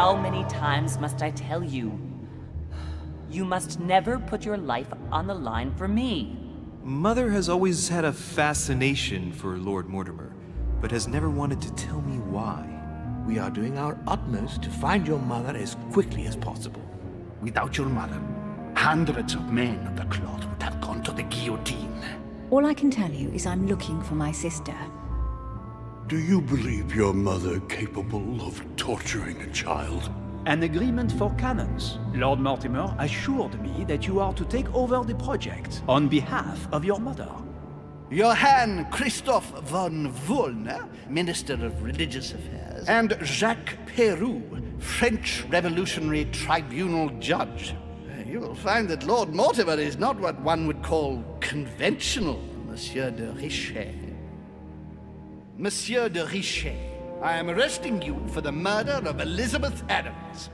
How many times must I tell you? You must never put your life on the line for me. Mother has always had a fascination for Lord Mortimer, but has never wanted to tell me why. We are doing our utmost to find your mother as quickly as possible. Without your mother, hundreds of men of the cloth would have gone to the guillotine. All I can tell you is I'm looking for my sister. Do you believe your mother capable of torturing a child? An agreement for cannons. Lord Mortimer assured me that you are to take over the project on behalf of your mother. Johann Christoph von Wollner, Minister of Religious Affairs, and Jacques Peroux, French Revolutionary Tribunal Judge. You will find that Lord Mortimer is not what one would call conventional, Monsieur de Richet. Monsieur de Richet, I am arresting you for the murder of Elizabeth Adams.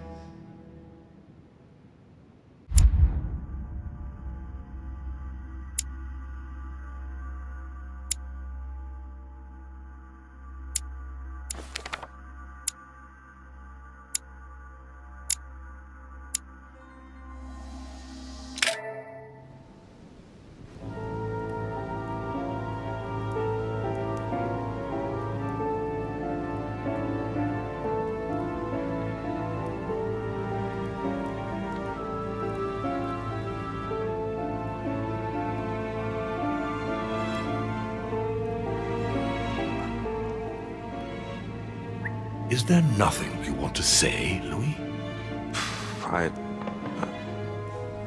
Is there nothing you want to say, Louis?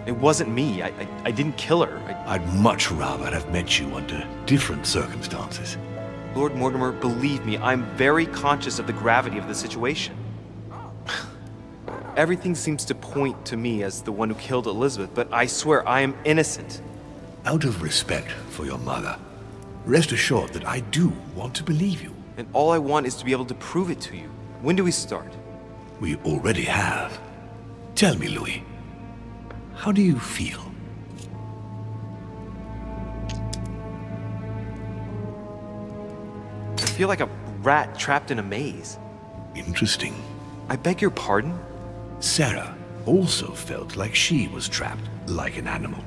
It wasn't me. I didn't kill her. I'd much rather have met you under different circumstances. Lord Mortimer, believe me, I'm very conscious of the gravity of the situation. Everything seems to point to me as the one who killed Elizabeth, but I swear I am innocent. Out of respect for your mother, rest assured that I do want to believe you. And all I want is to be able to prove it to you. When do we start? We already have. Tell me, Louis, how do you feel? I feel like a rat trapped in a maze. Interesting. I beg your pardon? Sarah also felt like she was trapped like an animal.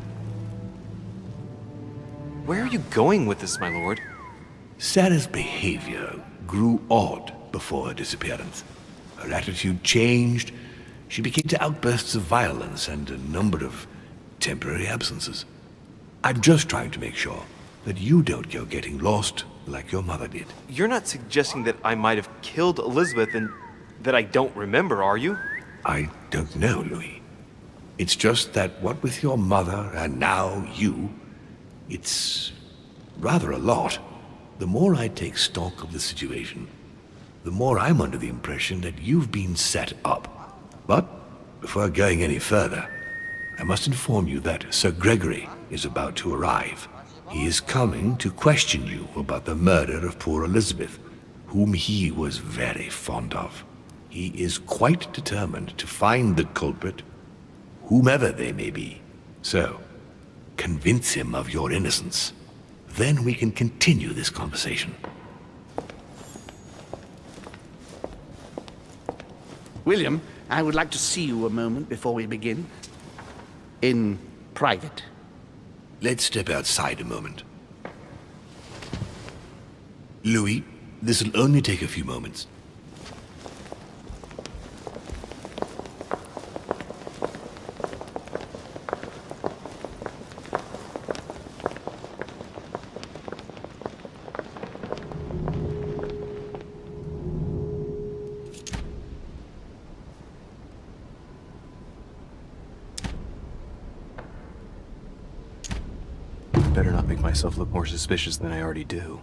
Where are you going with this, my lord? Sarah's behavior grew odd before her disappearance. Her attitude changed. She became to outbursts of violence and a number of temporary absences. I'm just trying to make sure that you don't go getting lost like your mother did. You're not suggesting that I might have killed Elizabeth and that I don't remember, are you? I don't know, Louis. It's just that what with your mother and now you, it's rather a lot. The more I take stock of the situation, the more I'm under the impression that you've been set up. But before going any further, I must inform you that Sir Gregory is about to arrive. He is coming to question you about the murder of poor Elizabeth, whom he was very fond of. He is quite determined to find the culprit, whomever they may be. So, convince him of your innocence. Then we can continue this conversation. William, I would like to see you a moment before we begin. In private. Let's step outside a moment. Louis, this will only take a few moments. Better not make myself look more suspicious than I already do.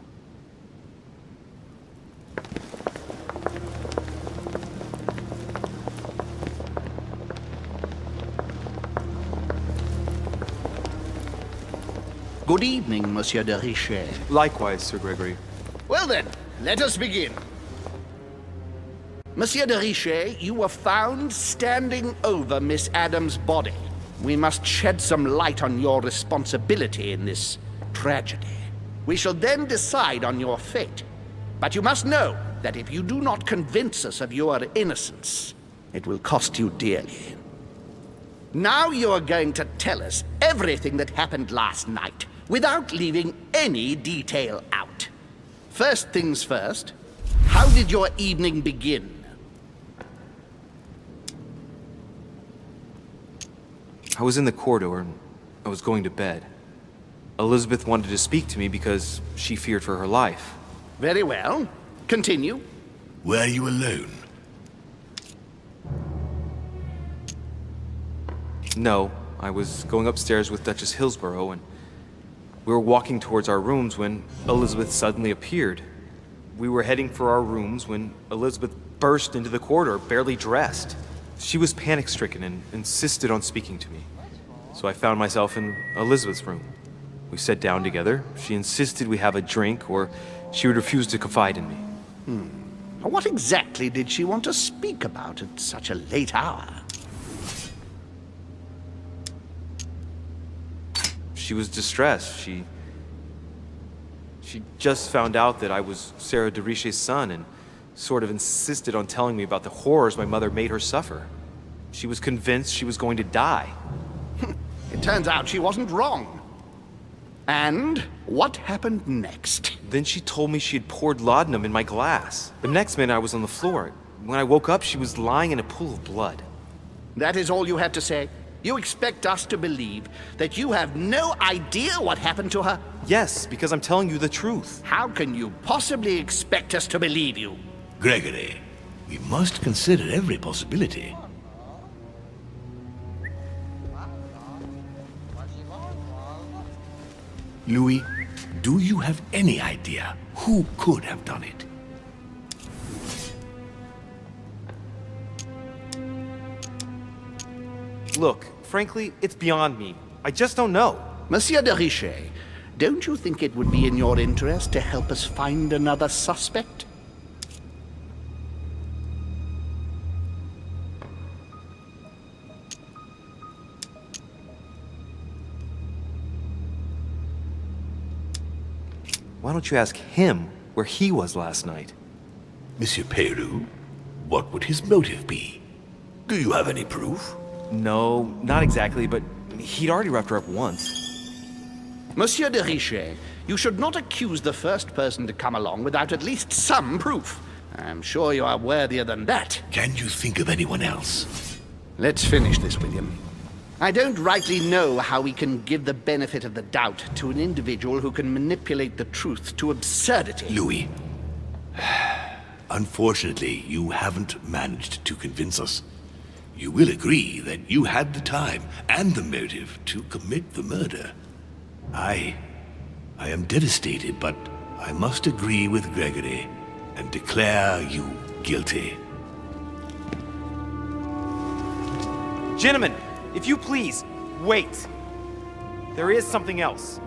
Good evening, Monsieur de Richet. Likewise, Sir Gregory. Well then, let us begin. Monsieur de Richet, you were found standing over Miss Adams' body. We must shed some light on your responsibility in this tragedy. We shall then decide on your fate. But you must know that if you do not convince us of your innocence, It will cost you dearly. Now you are going to tell us everything that happened last night, without leaving any detail out. First things first, how did your evening begin? I was in the corridor and I was going to bed. Elizabeth wanted to speak to me because she feared for her life. Very well. Continue. Were you alone? No, I was going upstairs with Duchess Hillsborough, and we were walking towards our rooms when Elizabeth suddenly appeared. We were heading for our rooms when Elizabeth burst into the corridor, barely dressed. She was panic-stricken and insisted on speaking to me. So I found myself in Elizabeth's room. We sat down together. She insisted we have a drink, or she would refuse to confide in me. What exactly did she want to speak about at such a late hour? She was distressed. She just found out that I was Sarah de Richet's son and sort of insisted on telling me about the horrors my mother made her suffer. She was convinced she was going to die. It turns out she wasn't wrong. And what happened next? Then she told me she had poured laudanum in my glass. The next minute I was on the floor. When I woke up, she was lying in a pool of blood. That is all you have to say? You expect us to believe that you have no idea what happened to her? Yes, because I'm telling you the truth. How can you possibly expect us to believe you? Gregory, we must consider every possibility. Louis, do you have any idea who could have done it? Look, frankly, it's beyond me. I just don't know. Monsieur de Richet, don't you think it would be in your interest to help us find another suspect? Why don't you ask him where he was last night? Monsieur Peru, what would his motive be? Do you have any proof? No, not exactly, but he'd already roughed her up once. Monsieur de Richet, you should not accuse the first person to come along without at least some proof. I'm sure you are worthier than that. Can you think of anyone else? Let's finish this, William. I don't rightly know how we can give the benefit of the doubt to an individual who can manipulate the truth to absurdity. Louis, unfortunately, you haven't managed to convince us. You will agree that you had the time and the motive to commit the murder. I am devastated, but I must agree with Gregory and declare you guilty. Gentlemen, if you please, wait. There is something else.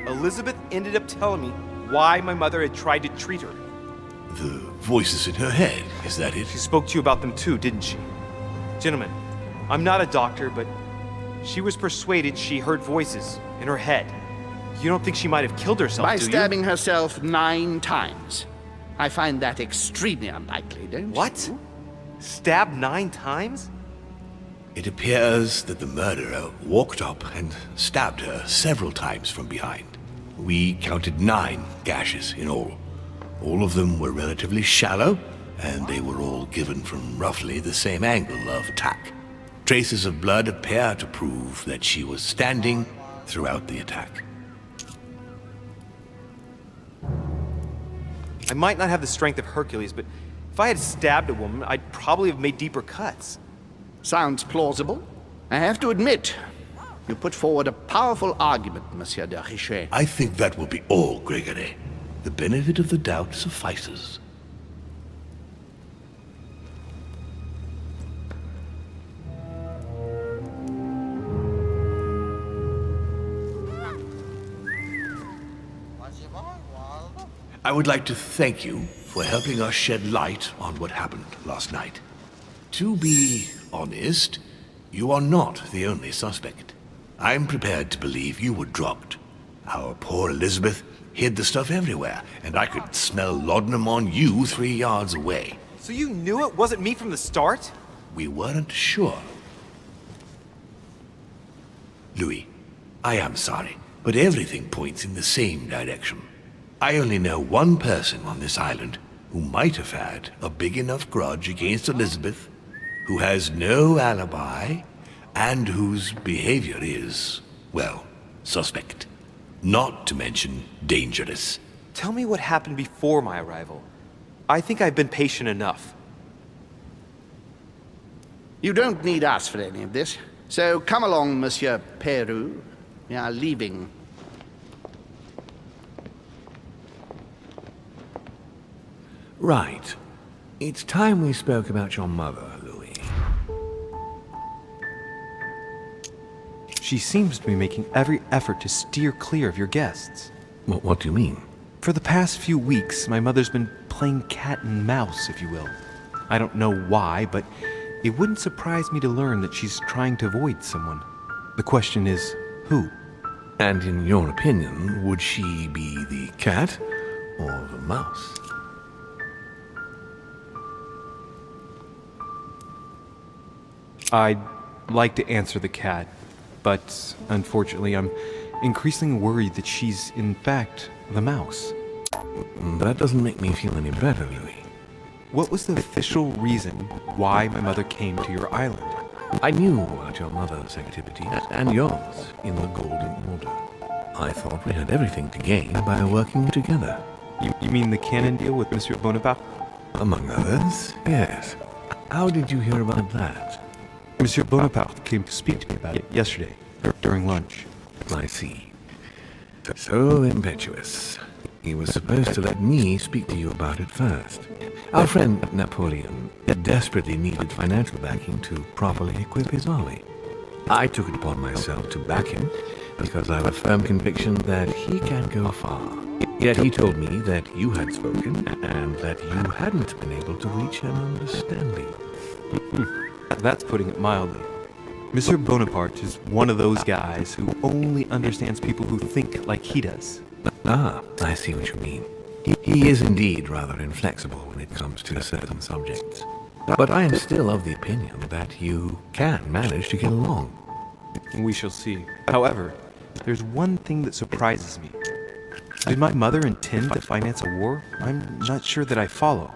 Elizabeth ended up telling me why my mother had tried to treat her. The voices in her head, is that it? She spoke to you about them too, didn't she? Gentlemen, I'm not a doctor, but she was persuaded she heard voices in her head. You don't think she might have killed herself, By do you? stabbing herself 9 times. I find that extremely unlikely, don't you? What? Stabbed 9 times? It appears that the murderer walked up and stabbed her several times from behind. We counted 9 gashes in all. All of them were relatively shallow, and they were all given from roughly the same angle of attack. Traces of blood appear to prove that she was standing throughout the attack. I might not have the strength of Hercules, but if I had stabbed a woman, I'd probably have made deeper cuts. Sounds plausible. I have to admit, you put forward a powerful argument, Monsieur de Richet. I think that will be all, Gregory. The benefit of the doubt suffices. I would like to thank you for helping us shed light on what happened last night. To be honest, you are not the only suspect. I'm prepared to believe you were drugged. Our poor Elizabeth hid the stuff everywhere, and I could smell laudanum on you 3 yards away. So you knew it wasn't me from the start? We weren't sure. Louis, I am sorry, but everything points in the same direction. I only know one person on this island who might have had a big enough grudge against Elizabeth, who has no alibi, and whose behavior is, well, suspect. Not to mention dangerous. Tell me what happened before my arrival. I think I've been patient enough. You don't need us for any of this. So come along, Monsieur Peru. We are leaving. Right. It's time we spoke about your mother, Louis. She seems to be making every effort to steer clear of your guests. What do you mean? For the past few weeks, my mother's been playing cat and mouse, if you will. I don't know why, but it wouldn't surprise me to learn that she's trying to avoid someone. The question is, who? And in your opinion, would she be the cat or the mouse? I'd like to answer the cat, but unfortunately I'm increasingly worried that she's in fact the mouse. That doesn't make me feel any better, Louis. What was the official reason why my mother came to your island? I knew about your mother's activities and yours in the Golden Order. I thought we had everything to gain by working together. You mean the canon deal with Monsieur Bonaparte? Among others, yes. How did you hear about that? Monsieur Bonaparte came to speak to me about it yesterday, during lunch. I see. So impetuous. He was supposed to let me speak to you about it first. Our friend Napoleon desperately needed financial backing to properly equip his army. I took it upon myself to back him because I have a firm conviction that he can go far. Yet he told me that you had spoken and that you hadn't been able to reach an understanding. That's putting it mildly. Monsieur Bonaparte is one of those guys who only understands people who think like he does. Ah, I see what you mean. He is indeed rather inflexible when it comes to certain subjects. But I am still of the opinion that you can manage to get along. We shall see. However, there's one thing that surprises me. Did my mother intend to finance a war? I'm not sure that I follow.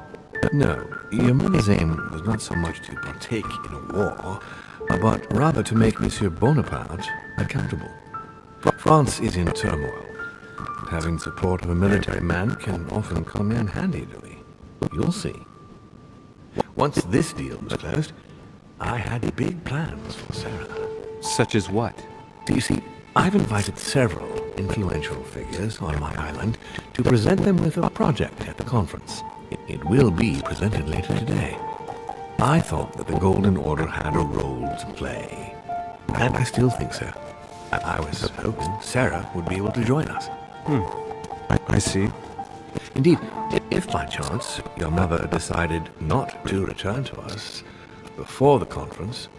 No, your mother's aim was not so much to partake in a war, but rather to make Monsieur Bonaparte accountable. France is in turmoil. Having support of a military man can often come in handy, Louis. You'll see. Once this deal was closed, I had big plans for Sarah. Such as what? You see, I've invited several influential figures on my island to present them with a project at the conference. It will be presented later today. I thought that the Golden Order had a role to play, and I still think so. I was hoping Sarah would be able to join us. I see. Indeed, if by chance your mother decided not to return to us before the conference,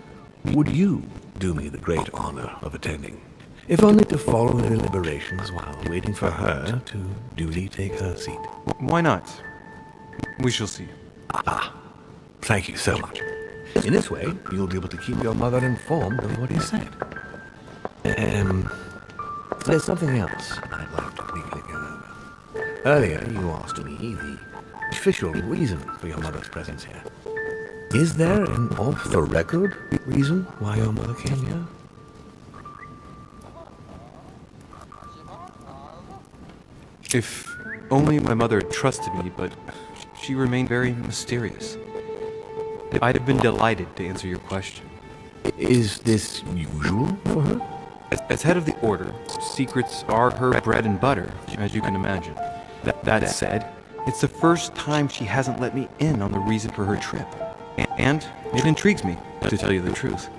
would you do me the great honor of attending? If only to follow the deliberations while waiting for her to duly take her seat. Why not? We shall see. Thank you so much. In this way, you'll be able to keep your mother informed of what is said. There's something else I'd like to quickly go over. Earlier, you asked me the official reason for your mother's presence here. Is there an off-the-record reason why your mother came here? If only my mother had trusted me, but she remained very mysterious. I'd have been delighted to answer your question. Is this usual for her? As head of the Order, secrets are her bread and butter, as you can imagine. That said, it's the first time she hasn't let me in on the reason for her trip. And it intrigues me, to tell you the truth.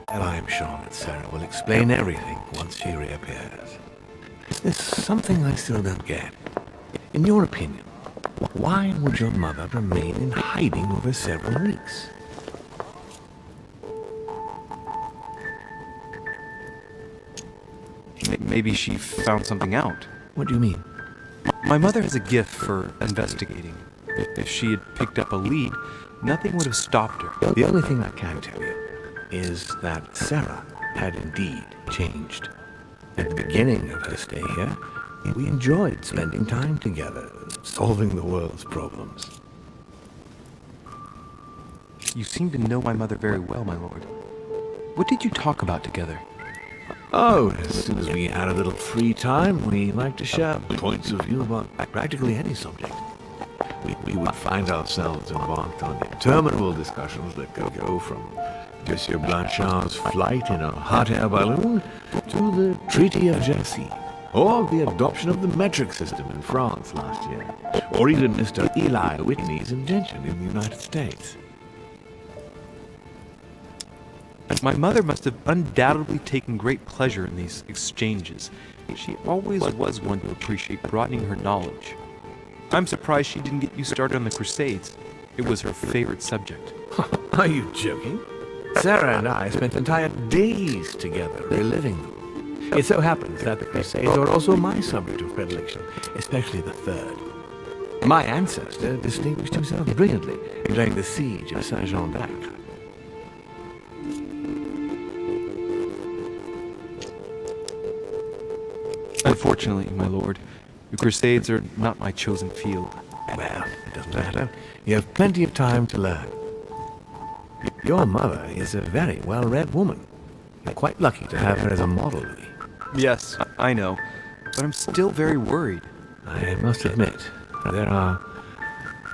And I am sure that Sarah will explain everything once she reappears. There's something I still don't get. In your opinion, why would your mother remain in hiding over several weeks? Maybe she found something out. What do you mean? My mother has a gift for investigating. If she had picked up a lead, nothing would have stopped her. The only thing I can tell you is that Sarah had indeed changed. At the beginning of her stay here, we enjoyed spending time together, solving the world's problems. You seem to know my mother very well, my lord. What did you talk about together? Oh, as soon as we had a little free time, we liked to share points of view about practically any subject. We would find ourselves embarked on interminable discussions that could go from Monsieur Blanchard's flight in a hot air balloon to the Treaty of Jersey, or the adoption of the metric system in France last year, or even Mr. Eli Whitney's invention in the United States. My mother must have undoubtedly taken great pleasure in these exchanges. She always was one to appreciate broadening her knowledge. I'm surprised she didn't get you started on the Crusades. It was her favorite subject. Are you joking? Sarah and I spent entire days together reliving them. It so happens that the Crusades are also my subject of predilection, especially the third. My ancestor distinguished himself brilliantly during the siege of Saint-Jean d'Acre. Unfortunately, my lord, the Crusades are not my chosen field. Well, it doesn't matter. You have plenty of time to learn. Your mother is a very well-read woman. You're quite lucky to have her as a model, Louis. Yes, I know, but I'm still very worried. I must admit, there are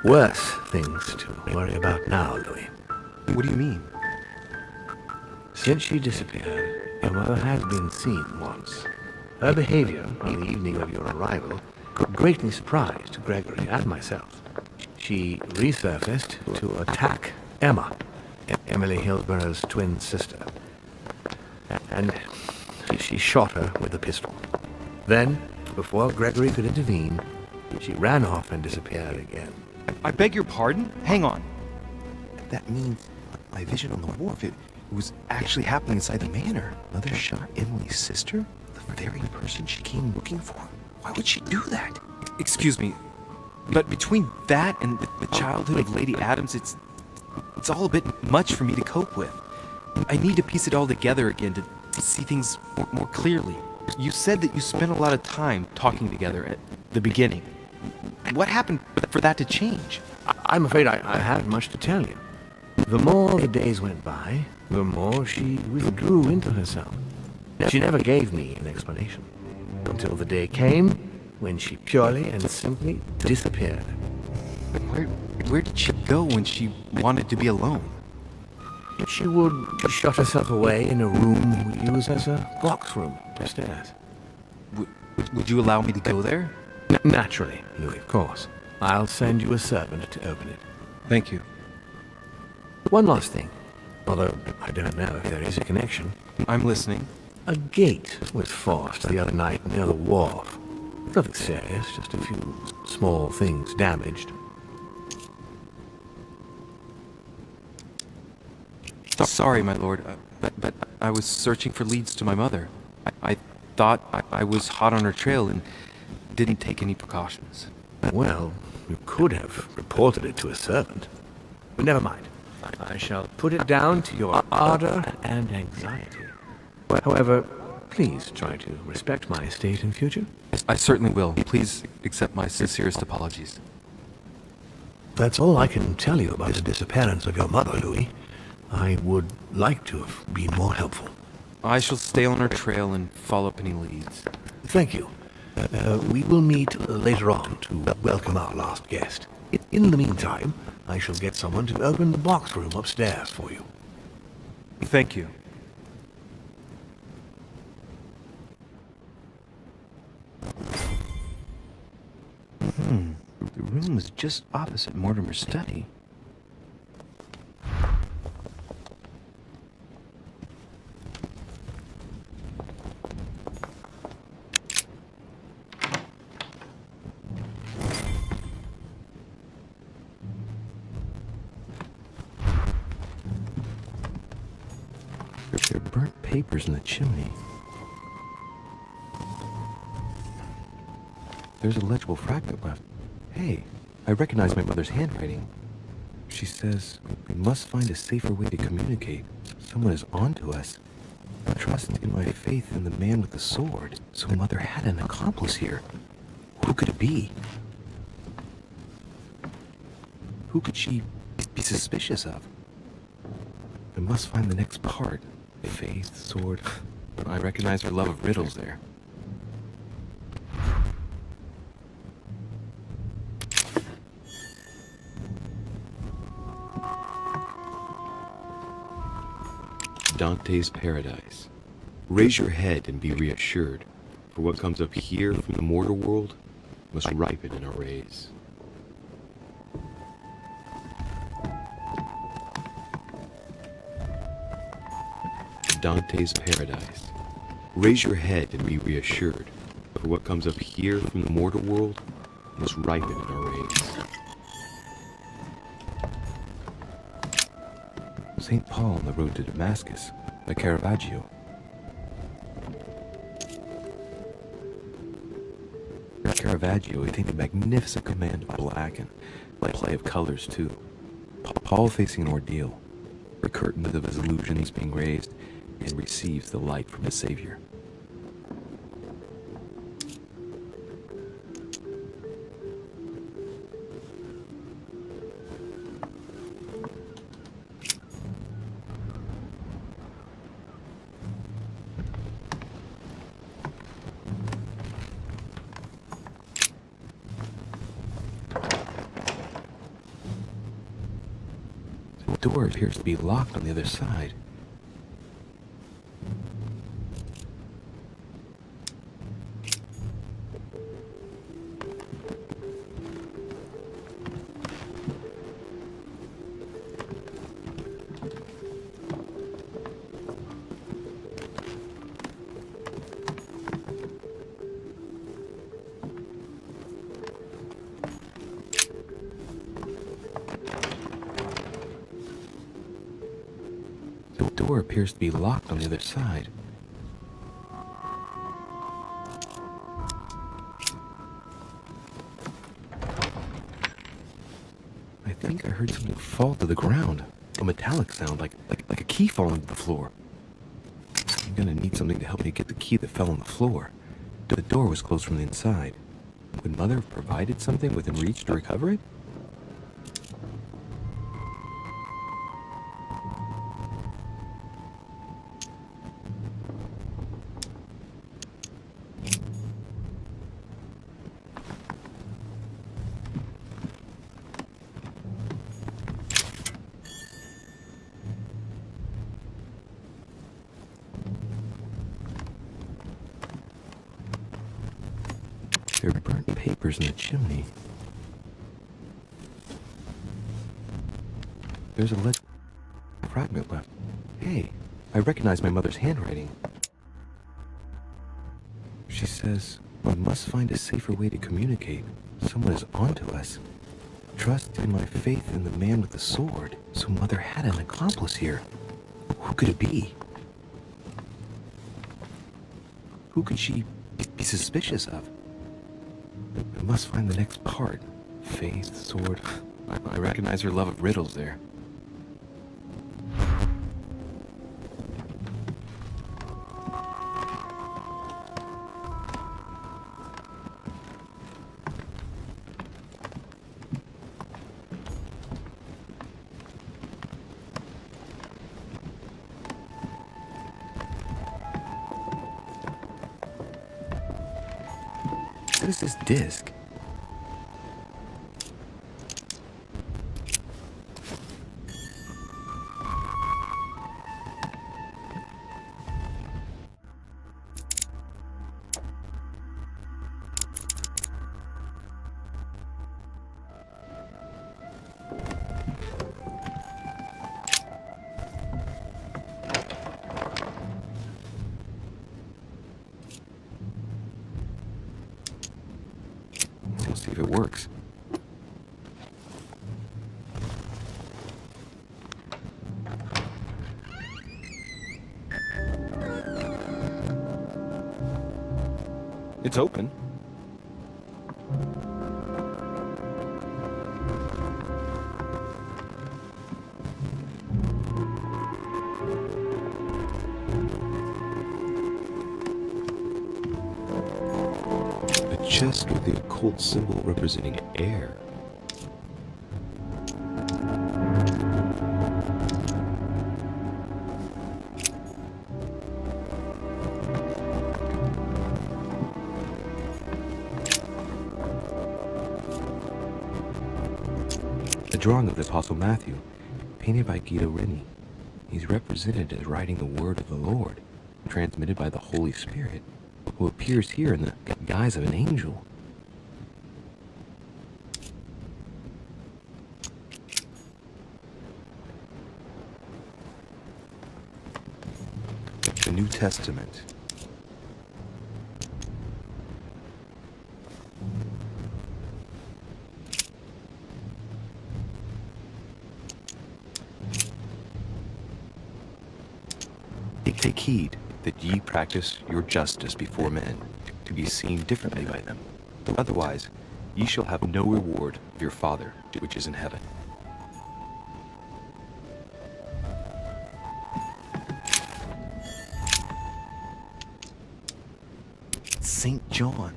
worse things to worry about now, Louis. What do you mean? Since she disappeared, your mother has been seen once. Her behavior on the evening of your arrival greatly surprised Gregory and myself. She resurfaced to attack Emma, Emily Hillsborough's twin sister. And she shot her with a pistol. Then, before Gregory could intervene, she ran off and disappeared again. I beg your pardon? Hang on. That means my vision on the wharf, it was actually happening inside the manor. Mother shot Emily's sister? The very person she came looking for? Why would she do that? Excuse me, but between that and the childhood of Lady Adams, it's all a bit much for me to cope with. I need to piece it all together again to see things more clearly. You said that you spent a lot of time talking together at the beginning. What happened for that to change? I'm afraid I haven't much to tell you. The more the days went by, the more she withdrew into herself. She never gave me an explanation, until the day came when she purely and simply disappeared. Where did she go when she wanted to be alone? She would shut herself away in a room we use as a box room upstairs. Would you allow me to go there? Naturally, Louis, of course. I'll send you a servant to open it. Thank you. One last thing, although I don't know if there is a connection. I'm listening. A gate was forced the other night near the wharf. Nothing serious, just a few small things damaged. Sorry, my lord, but I was searching for leads to my mother. I thought I was hot on her trail and didn't take any precautions. Well, you could have reported it to a servant. But never mind. I shall put it down to your ardor and anxiety. However, please try to respect my state in future. I certainly will. Please accept my sincerest apologies. That's all I can tell you about the disappearance of your mother, Louis. I would like to have been more helpful. I shall stay on her trail and follow up any leads. Thank you. We will meet later on to welcome our last guest. In the meantime, I shall get someone to open the box room upstairs for you. Thank you. The room was just opposite Mortimer's study. There are burnt papers in the chimney. There's a legible fragment left. Hey, I recognize my mother's handwriting. She says, we must find a safer way to communicate. Someone is onto us. Trust in my faith in the man with the sword. So Mother had an accomplice here. Who could it be? Who could she be suspicious of? I must find the next part. Faith, sword. I recognize her love of riddles there. Dante's Paradise. Raise your head and be reassured, for what comes up here from the mortal world must ripen in our rays. Dante's Paradise. Raise your head and be reassured, for what comes up here from the mortal world must ripen in our rays. St. Paul on the Road to Damascus by Caravaggio. Caravaggio attained a magnificent command of black and play of colors too. Paul facing an ordeal, the curtains of his illusions being raised, and receives the light from his Savior. The door appears to be locked on the other side. The door appears to be locked on the other side. I think I heard something fall to the ground. A metallic sound, like a key falling to the floor. I'm gonna need something to help me get the key that fell on the floor. The door was closed from the inside. Would Mother have provided something within reach to recover it? There are burnt papers in the chimney. There's a lead fragment left. Hey, I recognize my mother's handwriting. She says, we must find a safer way to communicate. Someone is onto us. Trust in my faith in the man with the sword. So Mother had an accomplice here. Who could it be? Who could she be suspicious of? I must find the next part. Faith, sword. I recognize her love of riddles there. What is this disc? Let's see if it works. It's open. chest with the occult symbol representing air. A drawing of the Apostle Matthew, painted by Guido Reni. He's represented as writing the word of the Lord, transmitted by the Holy Spirit, who appears here in the guise of an angel. The New Testament. Take heed that ye practice your justice before men, to be seen differently by them. Otherwise, ye shall have no reward of your Father which is in heaven. St. John,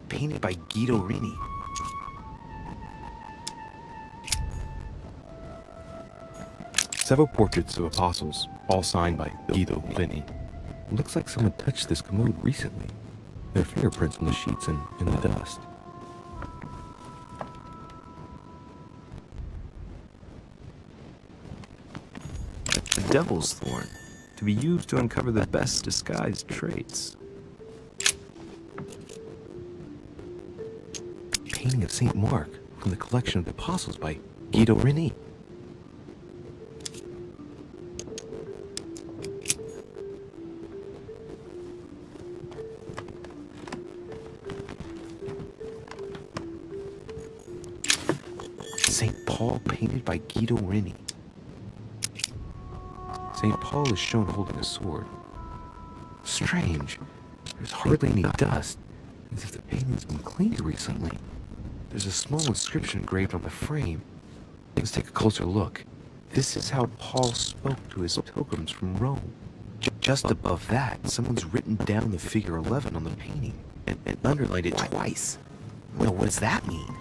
painted by Guido Reni. Several portraits of apostles, all signed by Guido Reni. Looks like someone touched this commode recently. There are fingerprints on the sheets and in the dust. The Devil's Thorn, to be used to uncover the best disguised traits. Painting of St. Mark from the collection of the Apostles by Guido Reni. St. Paul, painted by Guido Reni. St. Paul is shown holding a sword. Strange. There's hardly any dust, as if the painting's been cleaned recently. There's a small inscription engraved on the frame. Let's take a closer look. This is how Paul spoke to his pilgrims from Rome. Just above that, someone's written down the figure 11 on the painting and underlined it twice. Well, what does that mean?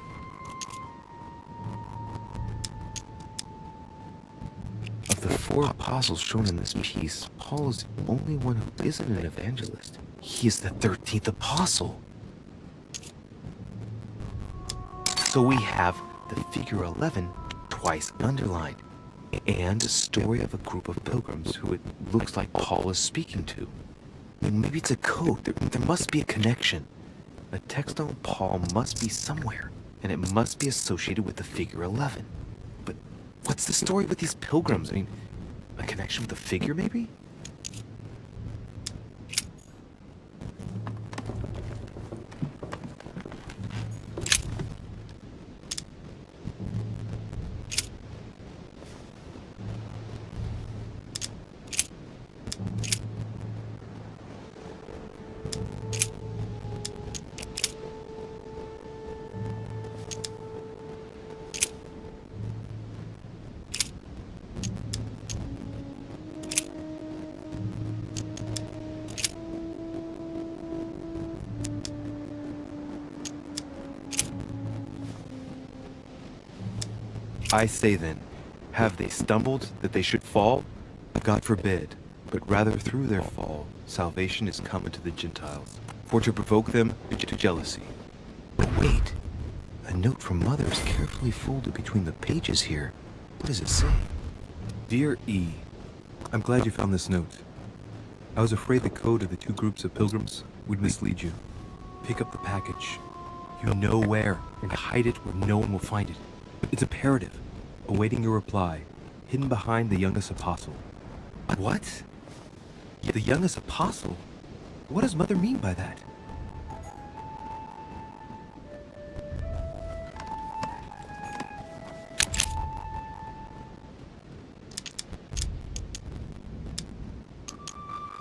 Of the 4 apostles shown in this piece, Paul is the only one who isn't an evangelist. He is the 13th apostle. So we have the figure 11 twice underlined, and a story of a group of pilgrims who it looks like Paul is speaking to. Maybe it's a code. There must be a connection. A text on Paul must be somewhere, and it must be associated with the figure 11. But what's the story with these pilgrims? I mean, a connection with the figure, maybe? I say then, have they stumbled that they should fall? God forbid, but rather through their fall, salvation is come unto the Gentiles, for to provoke them to jealousy. But wait, a note from Mother is carefully folded between the pages here. What does it say? Dear E, I'm glad you found this note. I was afraid the code of the 2 groups of pilgrims would mislead you. Pick up the package. You know where, and hide it where no one will find it. It's imperative, awaiting your reply, hidden behind the youngest apostle. What? The youngest apostle? What does Mother mean by that?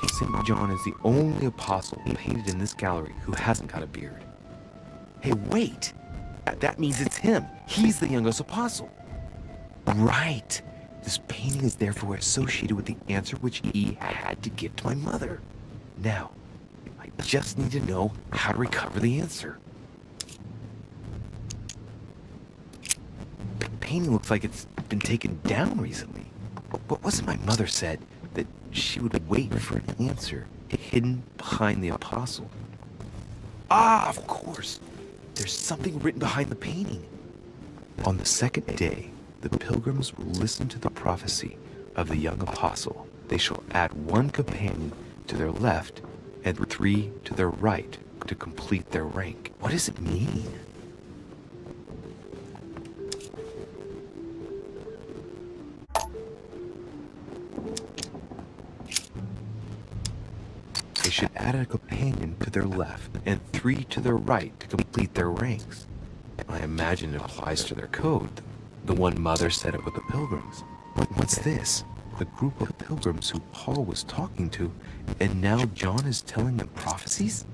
St. John is the only apostle painted in this gallery who hasn't got a beard. Hey, wait! That means it's him. He's the youngest apostle. Right. This painting is therefore associated with the answer which E had to give to my mother. Now, I just need to know how to recover the answer. painting looks like it's been taken down recently. But wasn't my mother said that she would wait for an answer hidden behind the apostle? Ah, of course. There's something written behind the painting. On the second day, the pilgrims will listen to the prophecy of the young apostle. They shall add 1 companion to their left and 3 to their right to complete their rank. What does it mean? They should add a companion to their left and 3 to their right to complete their ranks. I imagine it applies to their code, the one Mother set up with the pilgrims. What's this? The group of pilgrims who Paul was talking to, and now John is telling them prophecies?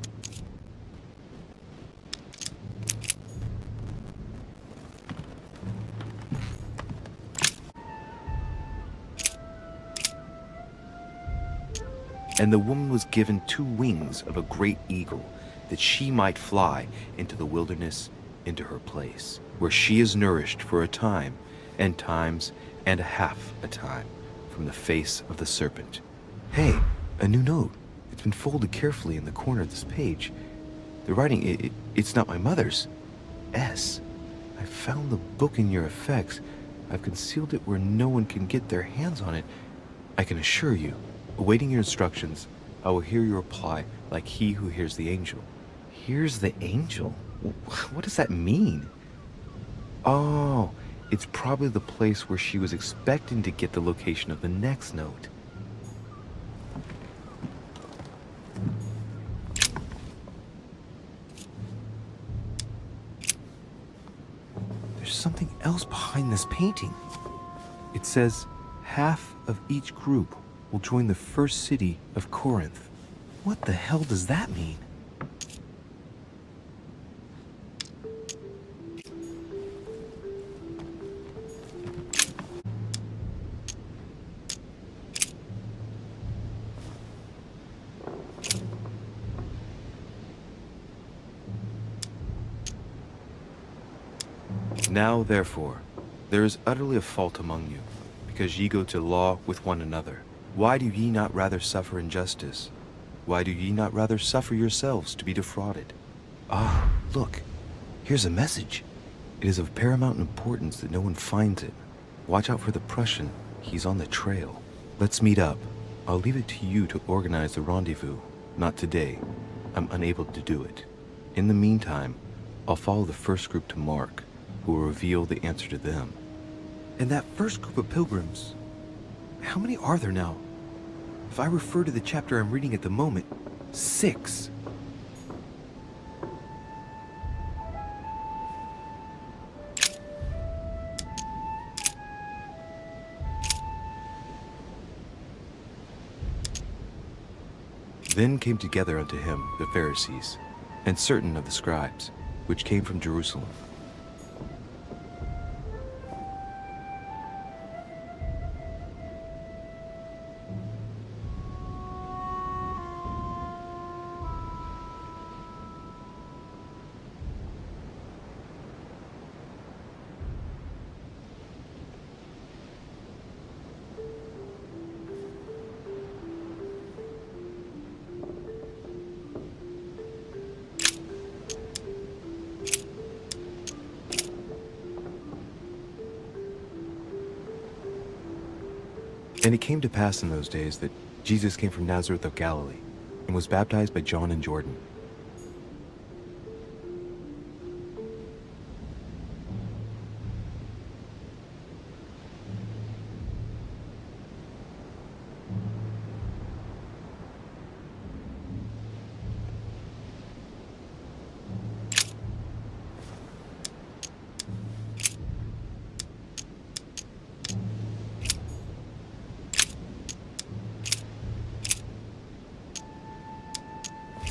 And the woman was given 2 wings of a great eagle, that she might fly into the wilderness, into her place, where she is nourished for a time, and times, and a half a time, from the face of the serpent. Hey, a new note. It's been folded carefully in the corner of this page. The writing, it's not my mother's. S. I found the book in your effects. I've concealed it where no one can get their hands on it. I can assure you, awaiting your instructions, I will hear your reply like he who hears the angel. Hears the angel? What does that mean? Oh, it's probably the place where she was expecting to get the location of the next note. There's something else behind this painting. It says, half of each group will join the first city of Corinth. What the hell does that mean? Now, therefore, there is utterly a fault among you, because ye go to law with one another. Why do ye not rather suffer injustice? Why do ye not rather suffer yourselves to be defrauded? Ah, look, here's a message. It is of paramount importance that no one finds it. Watch out for the Prussian. He's on the trail. Let's meet up. I'll leave it to you to organize the rendezvous. Not today. I'm unable to do it. In the meantime, I'll follow the first group to Mark, who will reveal the answer to them. And that first group of pilgrims, how many are there now? If I refer to the chapter I'm reading at the moment, 6. Then came together unto him the Pharisees, and certain of the scribes, which came from Jerusalem. And it came to pass in those days that Jesus came from Nazareth of Galilee, and was baptized by John in Jordan.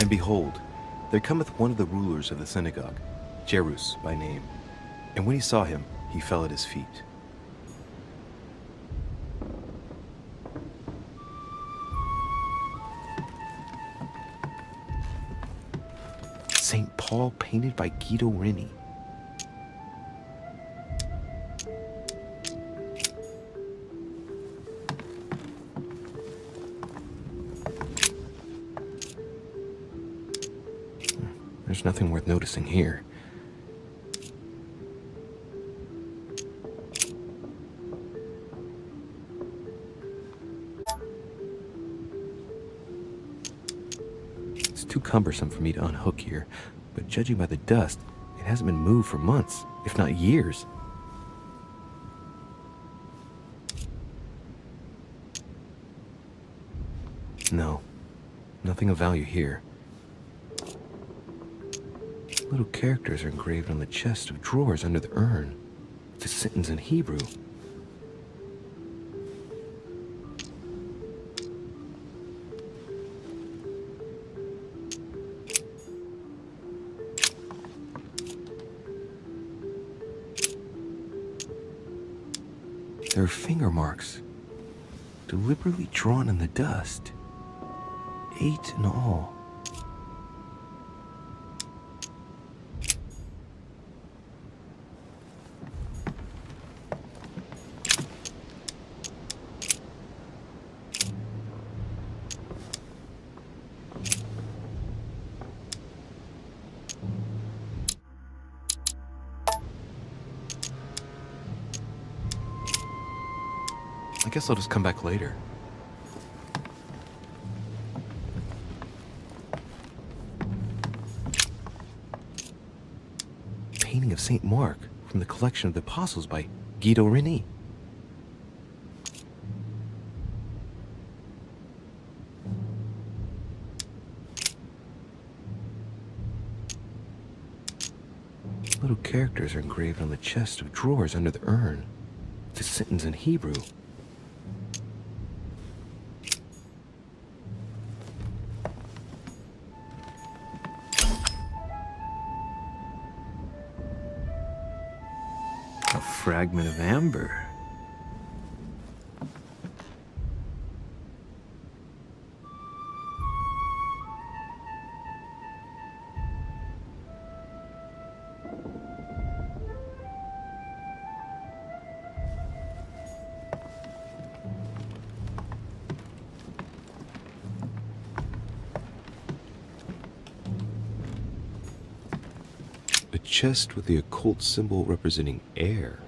And behold, there cometh one of the rulers of the synagogue, Jairus by name. And when he saw him, he fell at his feet. St. Paul painted by Guido Reni. There's nothing worth noticing here. It's too cumbersome for me to unhook here, but judging by the dust, it hasn't been moved for months, if not years. No, nothing of value here. Little characters are engraved on the chest of drawers under the urn. It's a sentence in Hebrew. There are finger marks, deliberately drawn in the dust. 8 in all. I guess I'll just come back later. Painting of Saint Mark from the collection of the Apostles by Guido Reni. Little characters are engraved on the chest of drawers under the urn. It's a sentence in Hebrew. A fragment of amber. A chest with the occult symbol representing air.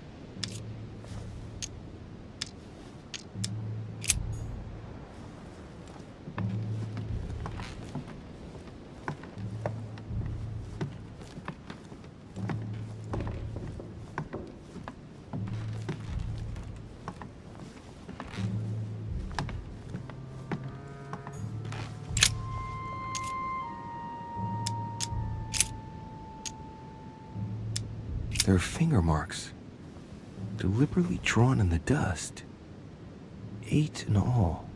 There are finger marks, deliberately drawn in the dust. 8 in all.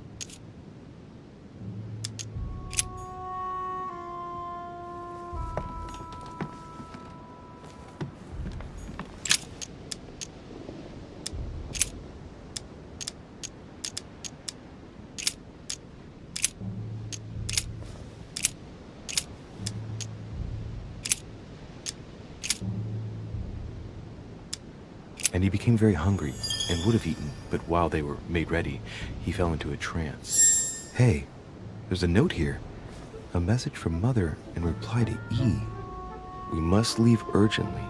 And he became very hungry and would have eaten, but while they were made ready, he fell into a trance. Hey, there's a note here. A message from Mother in reply to E. We must leave urgently,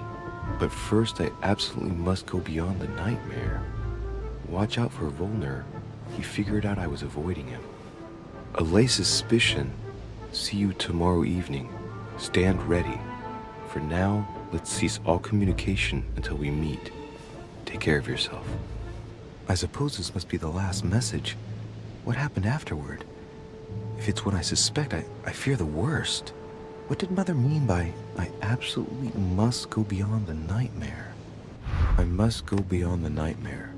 but first I absolutely must go beyond the nightmare. Watch out for Volner. He figured out I was avoiding him. Allay suspicion. See you tomorrow evening. Stand ready. For now, let's cease all communication until we meet. Take care of yourself. I suppose this must be the last message. What happened afterward? If it's what I suspect, I fear the worst. What did Mother mean by, I absolutely must go beyond the nightmare? I must go beyond the nightmare.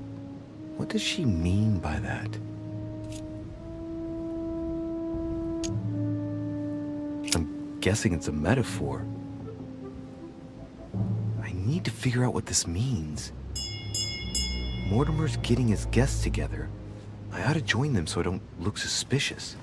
What does she mean by that? I'm guessing it's a metaphor. I need to figure out what this means. Mortimer's getting his guests together. I ought to join them so I don't look suspicious.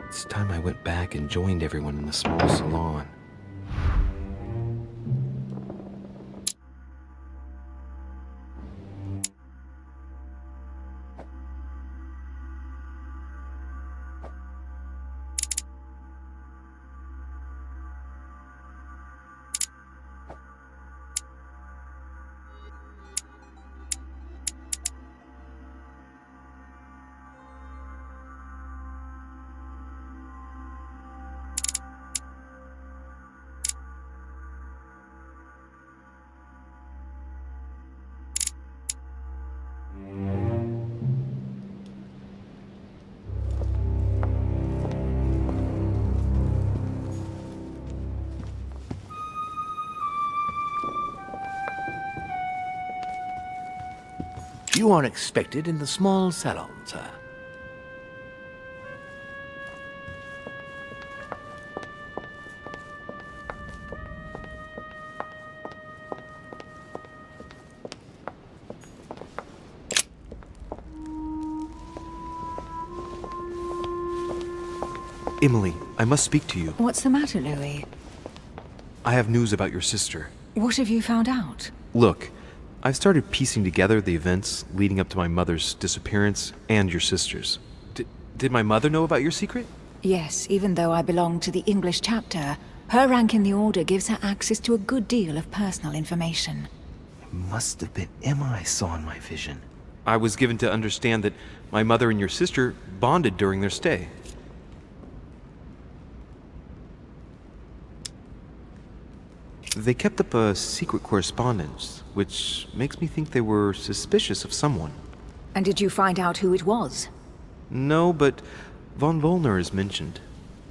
It's time I went back and joined everyone in the small salon. You are expected in the small salon, sir. Emily, I must speak to you. What's the matter, Louis? I have news about your sister. What have you found out? Look, I've started piecing together the events leading up to my mother's disappearance and your sister's. Did my mother know about your secret? Yes, even though I belong to the English chapter, her rank in the Order gives her access to a good deal of personal information. It must have been Emma I saw in my vision. I was given to understand that my mother and your sister bonded during their stay. They kept up a secret correspondence, which makes me think they were suspicious of someone. And did you find out who it was? No, but von Wollner is mentioned.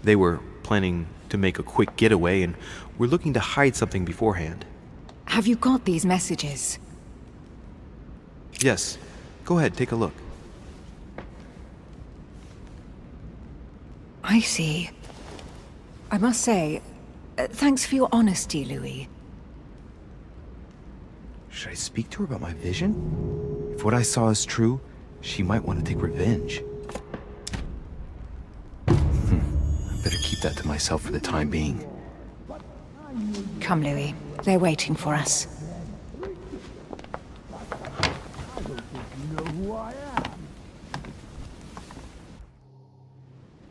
They were planning to make a quick getaway and were looking to hide something beforehand. Have you got these messages? Yes. Go ahead, take a look. I see. I must say, thanks for your honesty, Louis. Should I speak to her about my vision? If what I saw is true, she might want to take revenge. I better keep that to myself for the time being. Come, Louis. They're waiting for us.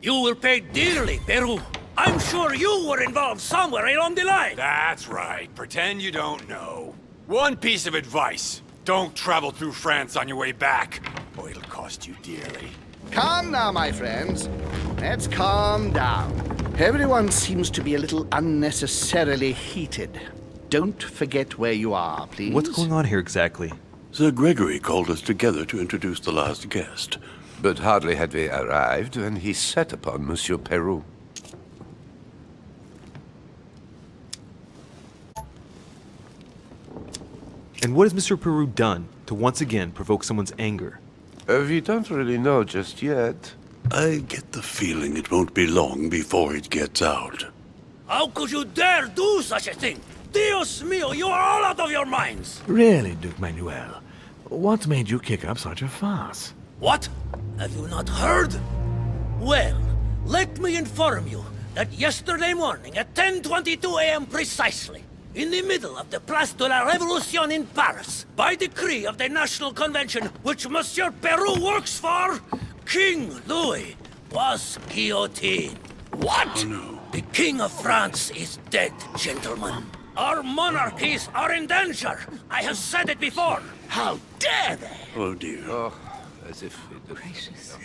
You will pay dearly, Peru. I'm sure you were involved somewhere along the line. That's right. Pretend you don't know. One piece of advice. Don't travel through France on your way back, or it'll cost you dearly. Calm now, my friends. Let's calm down. Everyone seems to be a little unnecessarily heated. Don't forget where you are, please. What's going on here exactly? Sir Gregory called us together to introduce the last guest. But hardly had we arrived when he set upon Monsieur Peru. And what has Mr. Peru done to once again provoke someone's anger? We don't really know just yet. I get the feeling it won't be long before it gets out. How could you dare do such a thing? Dios mío, you are all out of your minds! Really, Duke Manuel? What made you kick up such a fuss? What? Have you not heard? Well, let me inform you that yesterday morning at 10:22 a.m. precisely, in the middle of the Place de la Révolution in Paris, by decree of the National Convention which Monsieur Peru works for, King Louis was guillotined. What? Oh, no. The King of France is dead, gentlemen. Our monarchies are in danger. I have said it before. How dare they? Oh, dear. Oh, as if it... Gracious.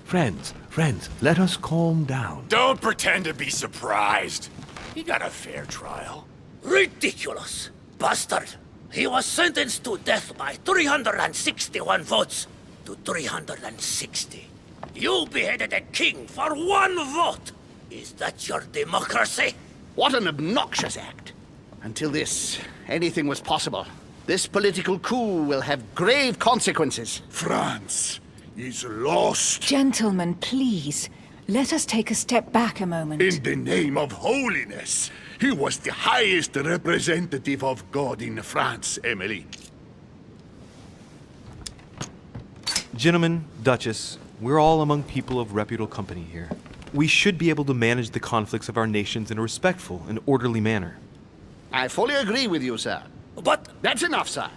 Friends, let us calm down. Don't pretend to be surprised. He got a fair trial. Ridiculous! Bastard! He was sentenced to death by 361 votes to 360. You beheaded a king for one vote! Is that your democracy? What an obnoxious act. Until this, anything was possible. This political coup will have grave consequences. France is lost. Gentlemen, please. Let us take a step back a moment. In the name of holiness. He was the highest representative of God in France, Emily. Gentlemen, Duchess, we're all among people of reputable company here. We should be able to manage the conflicts of our nations in a respectful and orderly manner. I fully agree with you, sir. But That's enough, sir.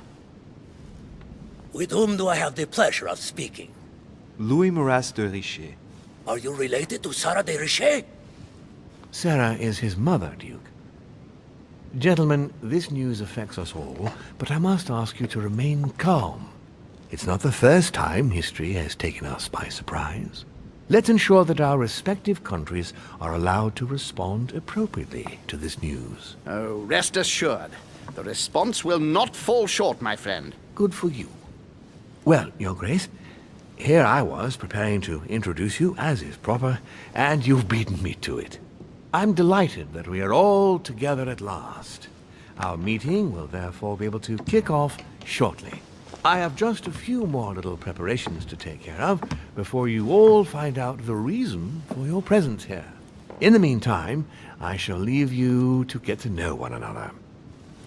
with whom do I have the pleasure of speaking? Louis Maras de Richet. Are you related to Sarah de Richet? Sarah is his mother, Duke. Gentlemen, this news affects us all, but I must ask you to remain calm. It's not the first time history has taken us by surprise. Let's ensure that our respective countries are allowed to respond appropriately to this news. Oh, rest assured. The response will not fall short, my friend. Good for you. Well, Your Grace, here I was preparing to introduce you as is proper, and you've beaten me to it. I'm delighted that we are all together at last. Our meeting will therefore be able to kick off shortly. I have just a few more little preparations to take care of before you all find out the reason for your presence here. In the meantime, I shall leave you to get to know one another.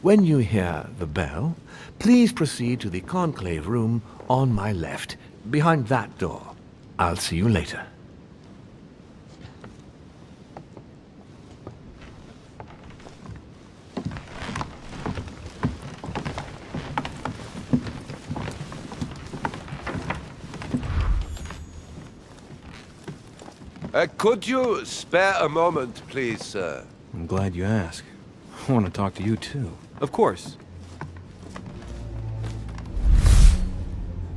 When you hear the bell, please proceed to the conclave room on my left, behind that door. I'll see you later. Could you spare a moment, please, sir? I'm glad you asked. I want to talk to you, too. Of course.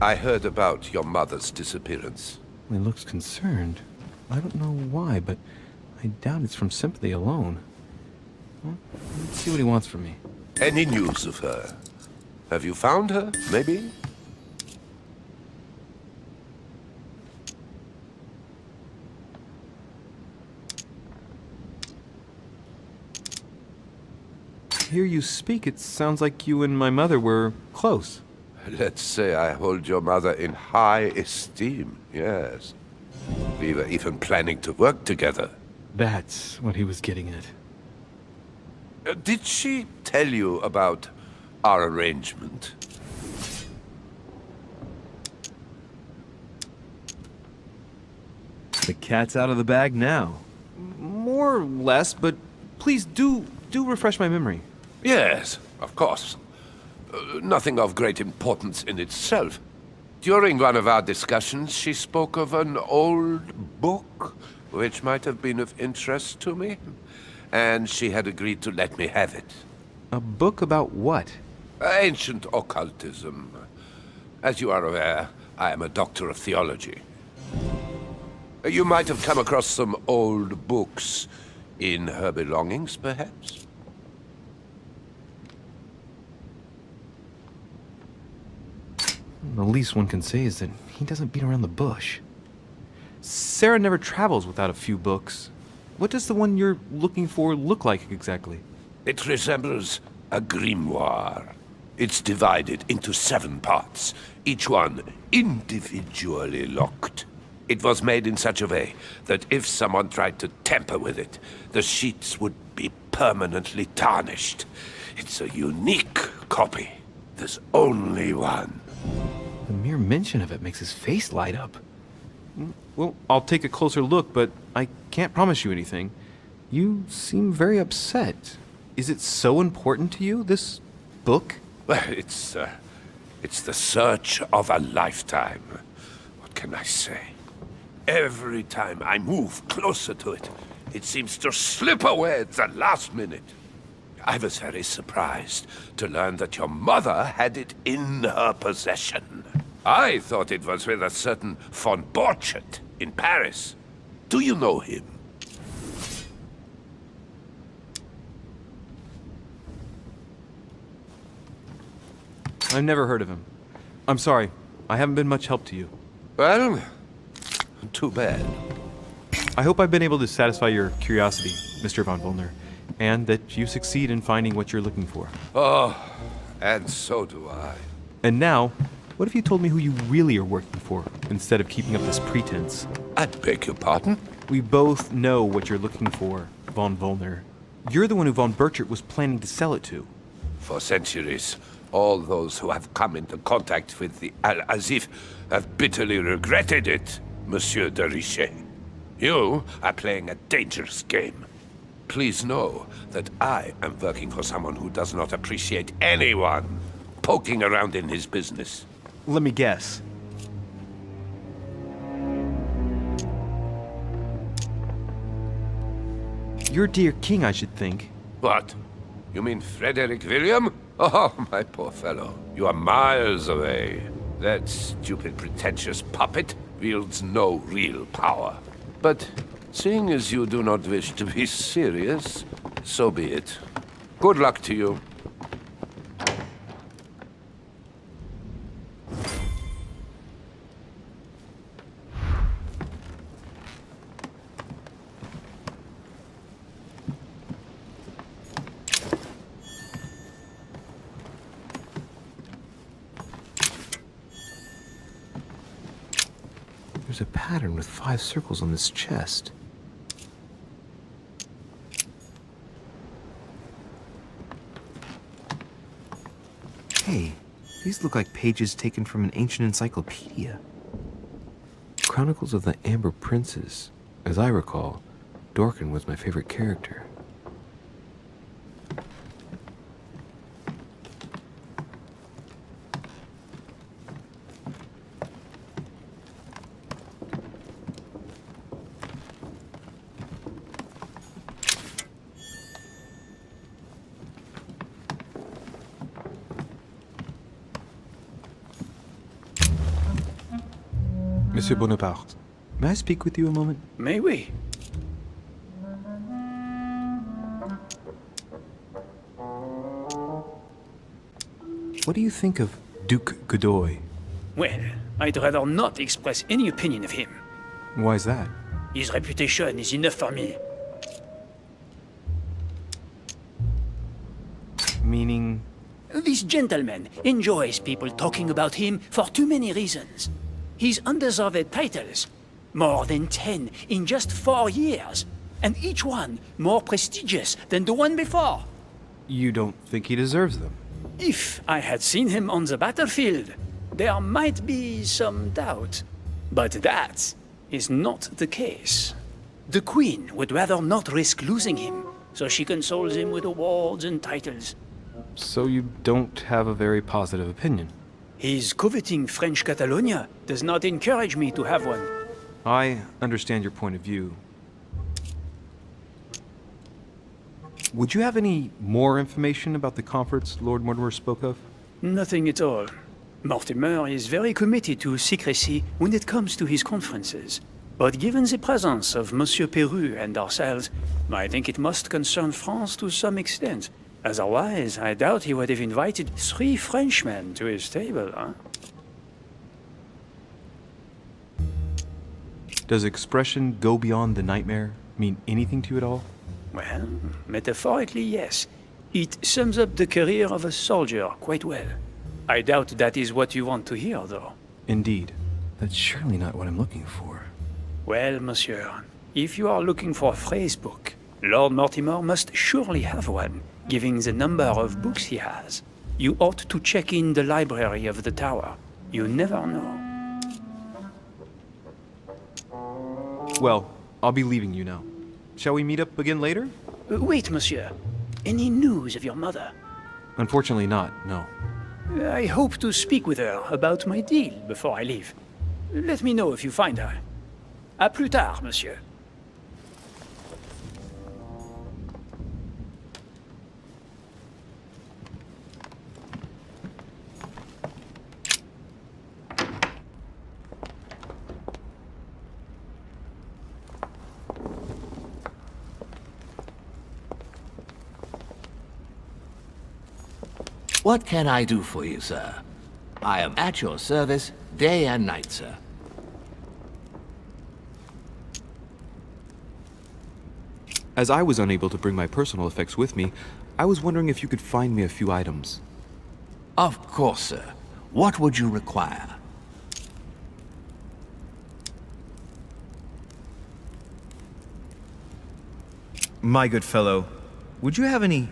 I heard about your mother's disappearance. He looks concerned. I don't know why, but I doubt it's from sympathy alone. Well, let's see what he wants from me. Any news of her? Have you found her, maybe? Hear you speak, it sounds like you and my mother were close. Let's say I hold your mother in high esteem, yes. We were even planning to work together. That's what he was getting at. Did she tell you about our arrangement? The cat's out of the bag now. More or less, but please do refresh my memory. Yes, of course. Nothing of great importance in itself. During one of our discussions, she spoke of an old book, which might have been of interest to me, and she had agreed to let me have it. A book about what? Ancient occultism. As you are aware, I am a doctor of theology. You might have come across some old books in her belongings, perhaps? The least one can say is that he doesn't beat around the bush. Sarah never travels without a few books. What does the one you're looking for look like exactly? It resembles a grimoire. It's divided into 7 parts, each one individually locked. It was made in such a way that if someone tried to tamper with it, the sheets would be permanently tarnished. It's a unique copy. There's only one. The mere mention of it makes his face light up. Well, I'll take a closer look, but I can't promise you anything. You seem very upset. Is it so important to you, this book? Well, it's the search of a lifetime. What can I say? Every time I move closer to it, it seems to slip away at the last minute. I was very surprised to learn that your mother had it in her possession. I thought it was with a certain von Borchardt in Paris. Do you know him? I've never heard of him. I'm sorry. I haven't been much help to you. Well, too bad. I hope I've been able to satisfy your curiosity, Mr. von Volner, and that you succeed in finding what you're looking for. Oh, and so do I. And now, what if you told me who you really are working for, instead of keeping up this pretense? I beg your pardon? We both know what you're looking for, von Volner. You're the one who von Borchardt was planning to sell it to. For centuries, All those who have come into contact with the Al-Azif have bitterly regretted it, Monsieur de Richet. You are playing a dangerous game. Please know that I am working for someone who does not appreciate anyone poking around in his business. Let me guess. Your dear king, I should think. What? You mean Frederick William? Oh, my poor fellow. You are miles away. That stupid, pretentious puppet wields no real power. But seeing as you do not wish to be serious, so be it. Good luck to you. There's a pattern with 5 circles on this chest. Hey, these look like pages taken from an ancient encyclopedia. Chronicles of the Amber Princes. As I recall, Dorkin was my favorite character. Monsieur Bonaparte, may I speak with you a moment? May we? What do you think of Duke Godoy? Well, I'd rather not express any opinion of him. Why is that? His reputation is enough for me. Meaning? This gentleman enjoys people talking about him for too many reasons. His undeserved titles, more than 10 in just 4 years, and each one more prestigious than the one before. You don't think he deserves them? If I had seen him on the battlefield, there might be some doubt. But that is not the case. The Queen would rather not risk losing him, so she consoles him with awards and titles. So you don't have a very positive opinion? His coveting French Catalonia does not encourage me to have one. I understand your point of view. Would you have any more information about the conference Lord Mortimer spoke of? Nothing at all. Mortimer is very committed to secrecy when it comes to his conferences. But given the presence of Monsieur Peru and ourselves, I think it must concern France to some extent. Otherwise, I doubt he would have invited 3 Frenchmen to his table, huh? Does expression "go beyond the nightmare" mean anything to you at all? Well, metaphorically, yes. It sums up the career of a soldier quite well. I doubt that is what you want to hear, though. Indeed. That's surely not what I'm looking for. Well, monsieur, if you are looking for a phrase book, Lord Mortimer must surely have one, given the number of books he has. You ought to check in the library of the tower. You never know. Well, I'll be leaving you now. Shall we meet up again later? Wait, monsieur. Any news of your mother? Unfortunately not, no. I hope to speak with her about my deal before I leave. Let me know if you find her. À plus tard, monsieur. What can I do for you, sir? I am at your service day and night, sir. As I was unable to bring my personal effects with me, I was wondering if you could find me a few items. Of course, sir. What would you require? My good fellow, would you have any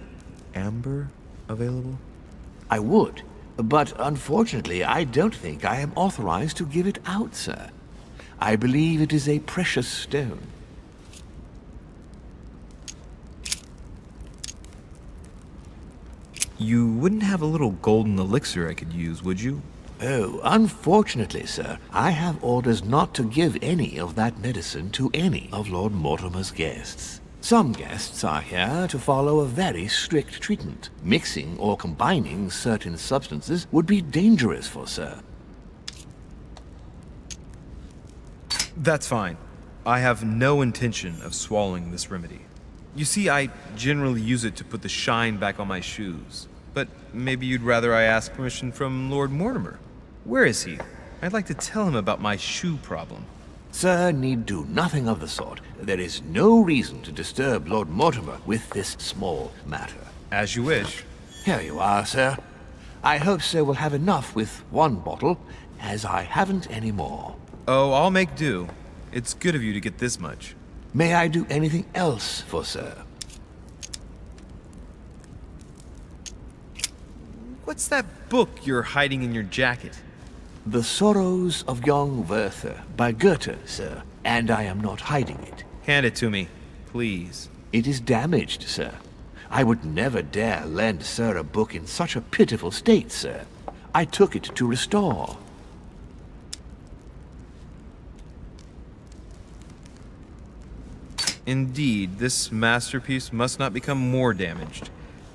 amber available? I would, But unfortunately, I don't think I am authorized to give it out, sir. I believe it is a precious stone. You wouldn't have a little golden elixir I could use, would you? Oh, unfortunately, sir, I have orders not to give any of that medicine to any of Lord Mortimer's guests. Some guests are here to follow a very strict treatment. Mixing or combining certain substances would be dangerous for sir. That's fine. I have no intention of swallowing this remedy. You see, I generally use it to put the shine back on my shoes. But maybe you'd rather I ask permission from Lord Mortimer. Where is he? I'd like to tell him about my shoe problem. Sir need do nothing of the sort. There is no reason to disturb Lord Mortimer with this small matter. As you wish. Here you are, sir. I hope sir will have enough with one bottle, as I haven't any more. Oh, I'll make do. It's good of you to get this much. May I do anything else for sir? What's that book you're hiding in your jacket? The Sorrows of Young Werther by Goethe, sir. And I am not hiding it. Hand it to me, please. It is damaged, sir. I would never dare lend sir a book in such a pitiful state, sir. I took it to restore. Indeed, this masterpiece must not become more damaged.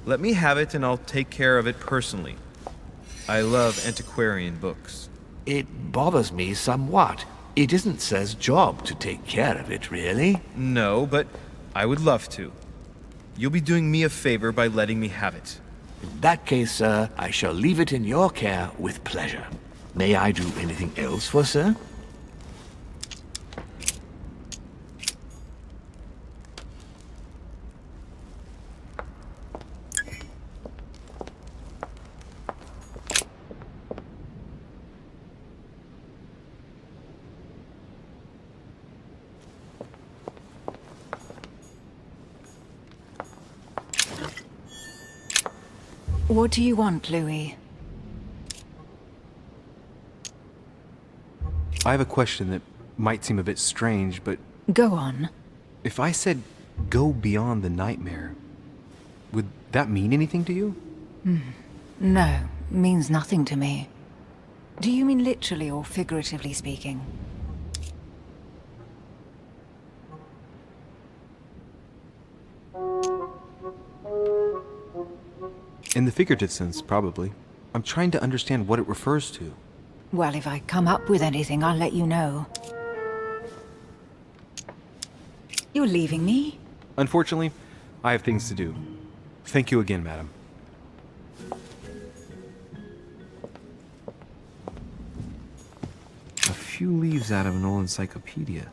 Let me have it and I'll take care of it personally. I love antiquarian books. It bothers me somewhat. It isn't sir's job to take care of it, really. No, but I would love to. You'll be doing me a favor by letting me have it. In that case, sir, I shall leave it in your care with pleasure. May I do anything else for sir? What do you want, Louis? I have a question that might seem a bit strange, but Go on. if I said go beyond the nightmare, would that mean anything to you? No, means nothing to me. Do you mean literally or figuratively speaking? In the figurative sense, probably. I'm trying to understand what it refers to. Well, if I come up with anything, I'll let you know. You're leaving me? Unfortunately, I have things to do. Thank you again, madam. A few leaves out of an old encyclopedia.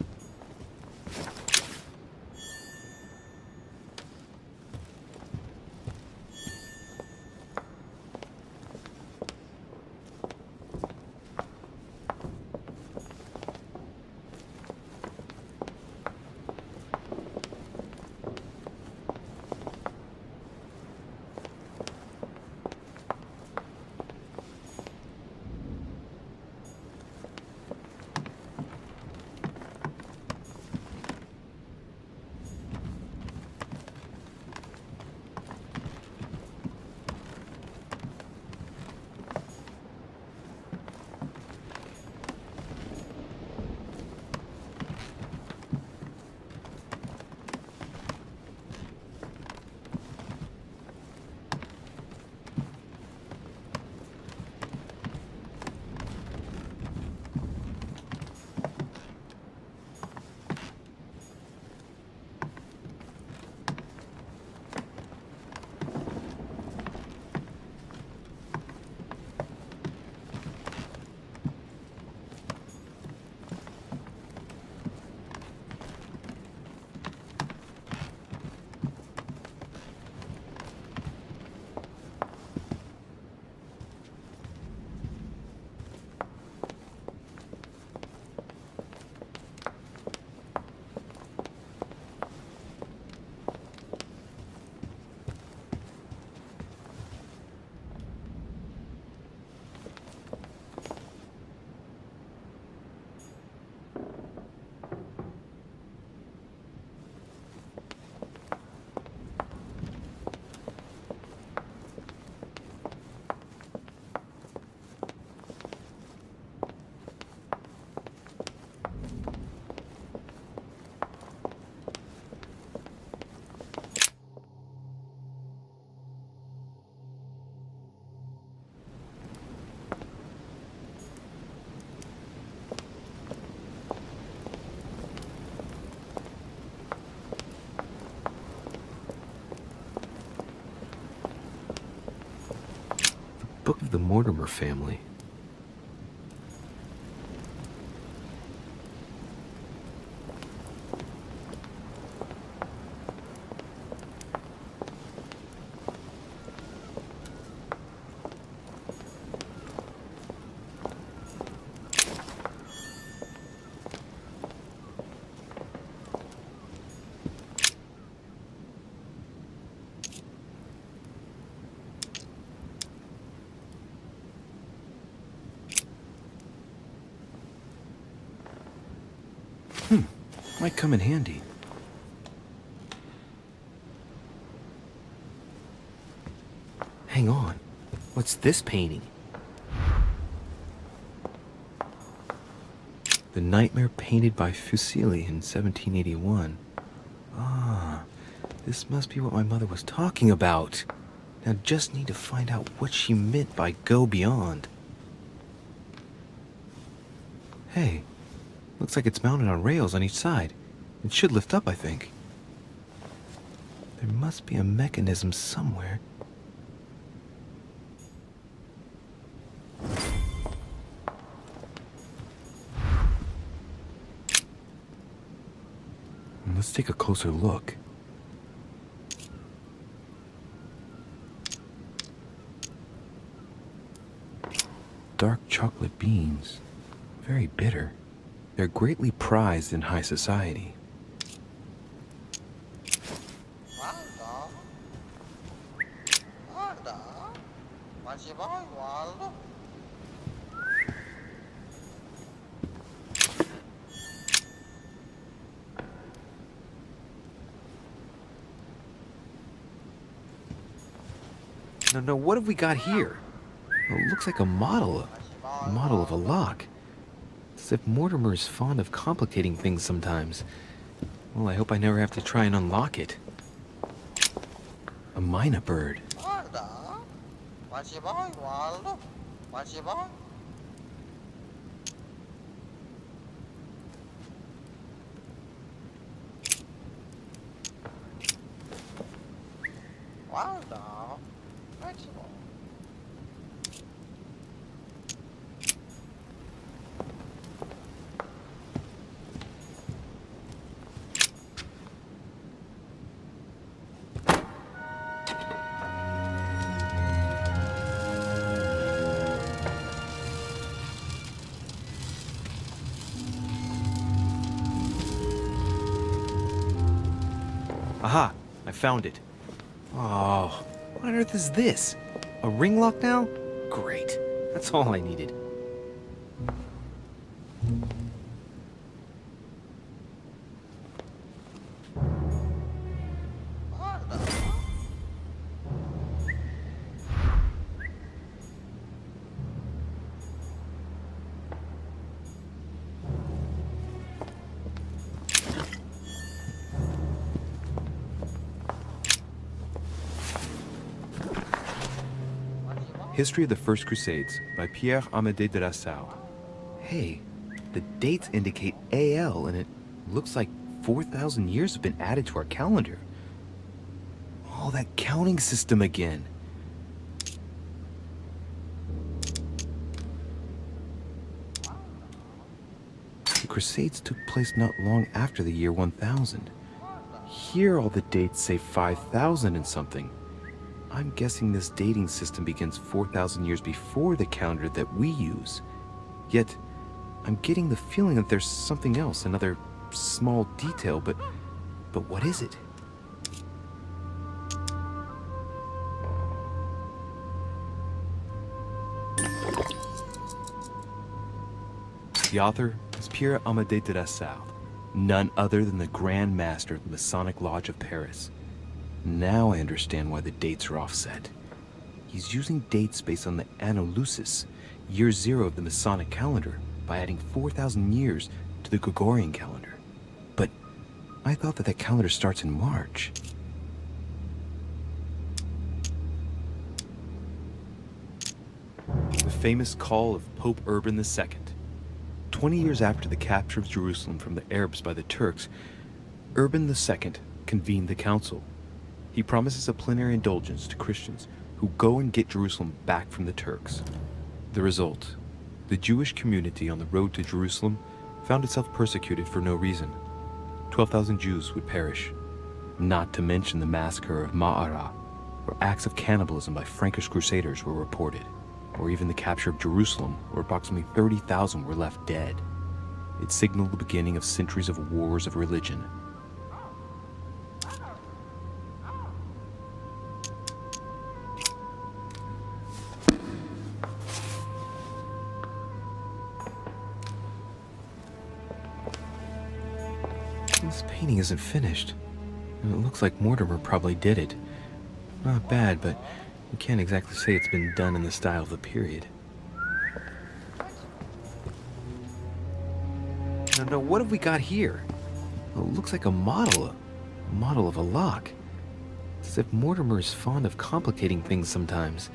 of the Mortimer family. Might come in handy. Hang on. What's this painting? The Nightmare painted by Fuseli in 1781. Ah, this must be what my mother was talking about. Now just need to find out what she meant by go beyond. Hey, looks like it's mounted on rails on each side. It should lift up, I think. There must be a mechanism somewhere. Let's take a closer look. Dark chocolate beans. Very bitter. They're greatly prized in high society. No, what have we got here? Well, it looks like a model of a lock. It's as if Mortimer is fond of complicating things sometimes. Well, I hope I never have to try and unlock it. A myna bird. Aha! I found it. Oh, what on earth is this? A ring lock now? Great. That's all I needed. History of the First Crusades by Pierre Amédée de la Salle. Hey, the dates indicate AL and it looks like 4,000 years have been added to our calendar. Oh, that counting system again. The Crusades took place not long after the year 1000. Here all the dates say 5,000 and something. I'm guessing this dating system begins 4,000 years before the calendar that we use. Yet, I'm getting the feeling that there's something else, another small detail, but what is it? The author is Pierre Amédée de la Salle, none other than the Grand Master of the Masonic Lodge of Paris. Now I understand why the dates are offset. He's using dates based on the Anno Lucis, year 0 of the Masonic calendar, by adding 4,000 years to the Gregorian calendar. But I thought that calendar starts in March. The famous call of Pope Urban II. 20 years after the capture of Jerusalem from the Arabs by the Turks, Urban II convened the council. He promises a plenary indulgence to Christians who go and get Jerusalem back from the Turks. The result, the Jewish community on the road to Jerusalem found itself persecuted for no reason. 12,000 Jews would perish, not to mention the massacre of Ma'ara, where acts of cannibalism by Frankish crusaders were reported, or even the capture of Jerusalem, where approximately 30,000 were left dead. It signaled the beginning of centuries of wars of religion. This painting isn't finished, and it looks like Mortimer probably did it. Not bad, but you can't exactly say it's been done in the style of the period. Now, what have we got here? Well, it looks like a model of a lock. It's as if Mortimer is fond of complicating things sometimes.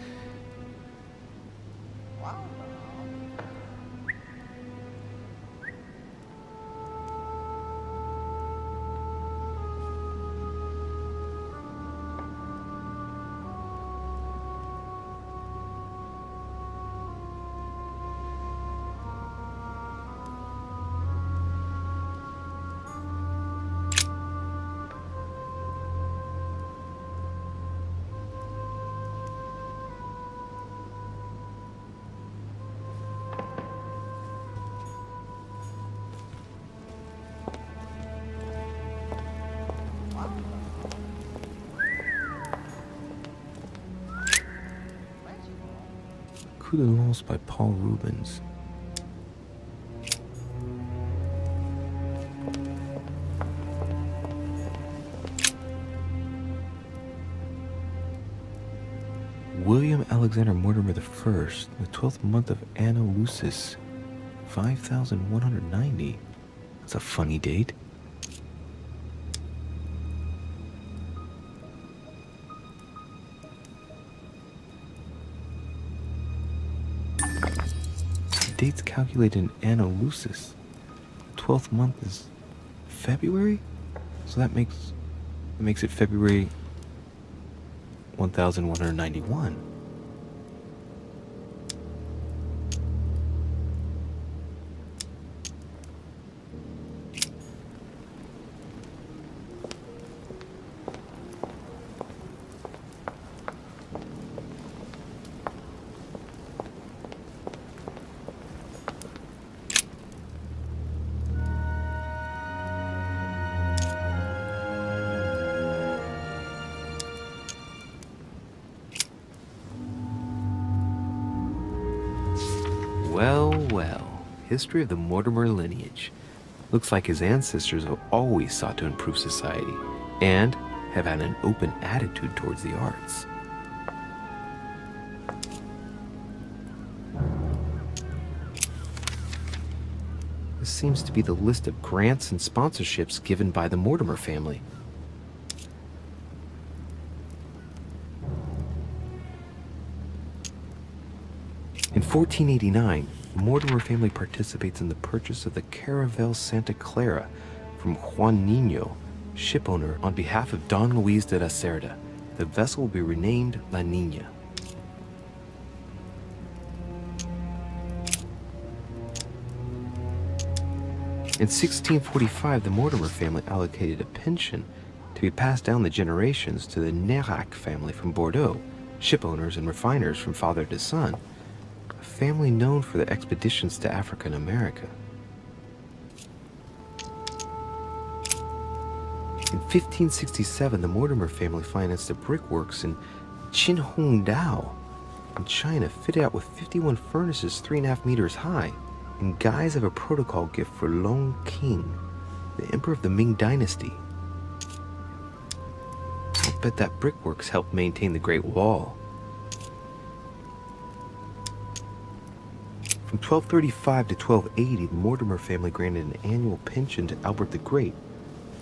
Coup de Lance by Paul Rubens. William Alexander Mortimer I, the 12th month of Anno Lucis, 5190. That's a funny date. Dates calculated in Anno Lucis. 12th month is February? So that makes it February 1191. Well, history of the Mortimer lineage. Looks like his ancestors have always sought to improve society and have had an open attitude towards the arts. This seems to be the list of grants and sponsorships given by the Mortimer family. In 1489, the Mortimer family participates in the purchase of the Caravel Santa Clara from Juan Niño, shipowner on behalf of Don Luis de la Cerda. The vessel will be renamed La Niña. In 1645, the Mortimer family allocated a pension to be passed down the generations to the Nérac family from Bordeaux, shipowners and refiners from father to son, a family known for their expeditions to Africa and America. In 1567, the Mortimer family financed a brickworks in Qinhongdao in China, fitted out with 51 furnaces 3.5 meters high, in guise of a protocol gift for Long King, the emperor of the Ming Dynasty. I'll bet that brickworks helped maintain the Great Wall. From 1235 to 1280, the Mortimer family granted an annual pension to Albert the Great,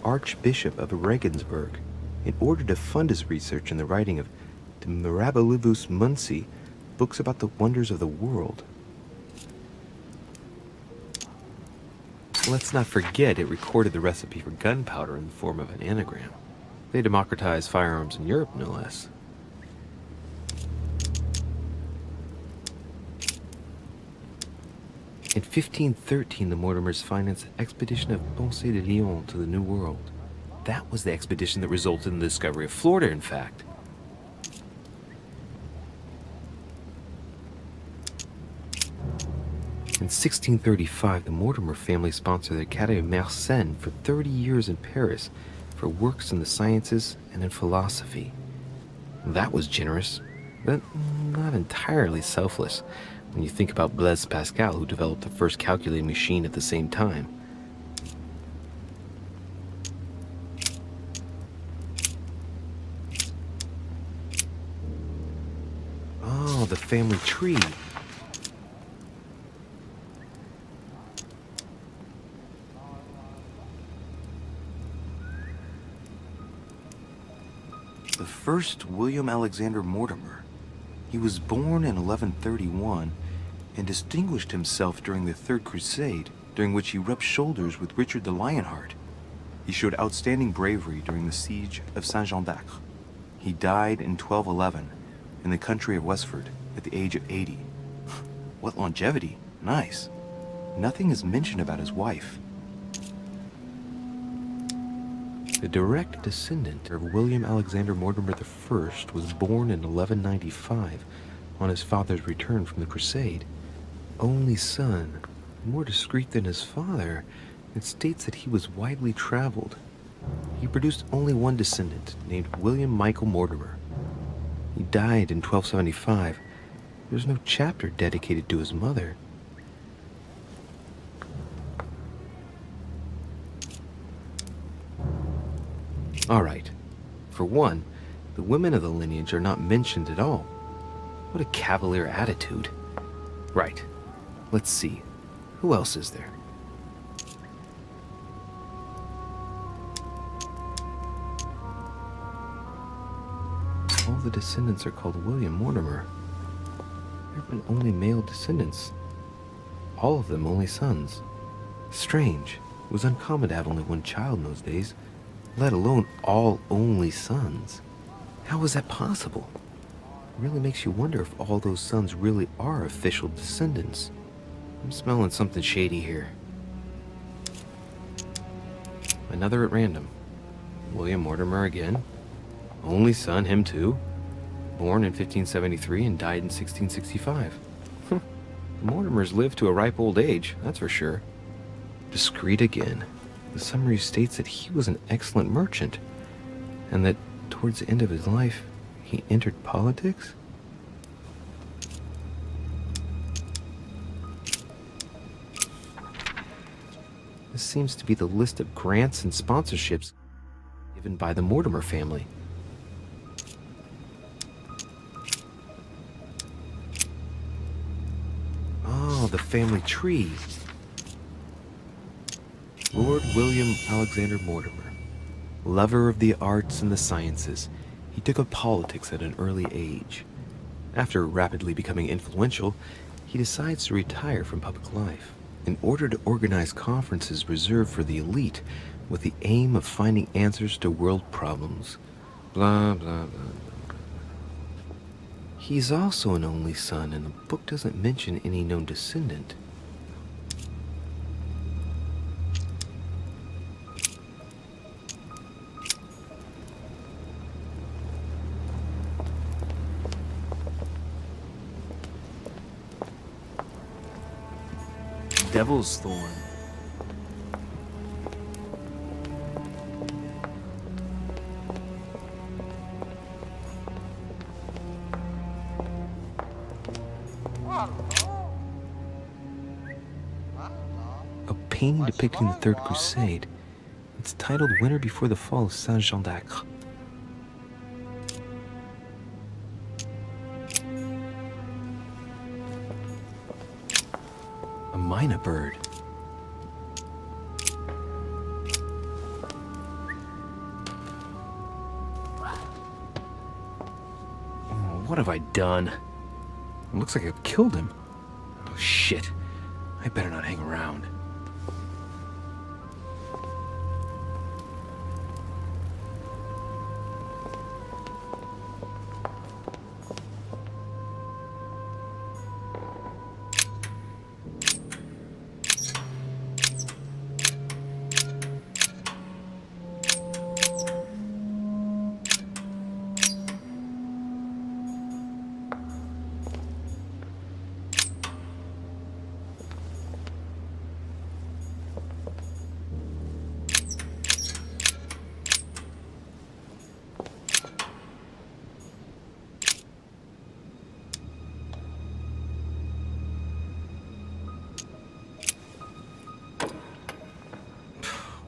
Archbishop of Regensburg, in order to fund his research in the writing of De Mirabilibus Munci, books about the wonders of the world. Let's not forget it recorded the recipe for gunpowder in the form of an anagram. They democratized firearms in Europe, no less. In 1513, the Mortimers financed the expedition of Ponce de Leon to the New World. That was the expedition that resulted in the discovery of Florida, in fact. In 1635, the Mortimer family sponsored the Academy of Mersenne for 30 years in Paris for works in the sciences and in philosophy. That was generous, but not entirely selfless when you think about Blaise Pascal, who developed the first calculating machine at the same time. Oh, the family tree. The first William Alexander Mortimer. He was born in 1131 and distinguished himself during the Third Crusade, during which he rubbed shoulders with Richard the Lionheart. He showed outstanding bravery during the siege of Saint-Jean d'Acre. He died in 1211 in the country of Westford at the age of 80. What longevity! Nice. Nothing is mentioned about his wife. The direct descendant of William Alexander Mortimer I was born in 1195 on his father's return from the Crusade. Only son, more discreet than his father, it states that he was widely traveled. He produced only one descendant, named William Michael Mortimer. He died in 1275. There's no chapter dedicated to his mother. Alright. For one, the women of the lineage are not mentioned at all. What a cavalier attitude. Right. Let's see. Who else is there? All the descendants are called William Mortimer. There have been only male descendants. All of them only sons. Strange. It was uncommon to have only one child in those days, let alone all only sons. How was that possible? It really makes you wonder if all those sons really are official descendants. I'm smelling something shady here. Another at random. William Mortimer again. Only son, him too. Born in 1573 and died in 1665. The Mortimers lived to a ripe old age, that's for sure. Discreet again. The summary states that he was an excellent merchant, and that towards the end of his life, he entered politics? This seems to be the list of grants and sponsorships given by the Mortimer family. Oh, the family tree. Lord William Alexander Mortimer, lover of the arts and the sciences, he took up politics at an early age. After rapidly becoming influential, he decides to retire from public life in order to organize conferences reserved for the elite with the aim of finding answers to world problems. Blah, blah, blah, blah. He's also an only son, and the book doesn't mention any known descendant. Devil's Thorn. A painting depicting the Third Crusade. It's titled Winter Before the Fall of Saint-Jean d'Acre. A mynah bird. Oh, what have I done? It looks like I've killed him. Oh shit. I better not hang around.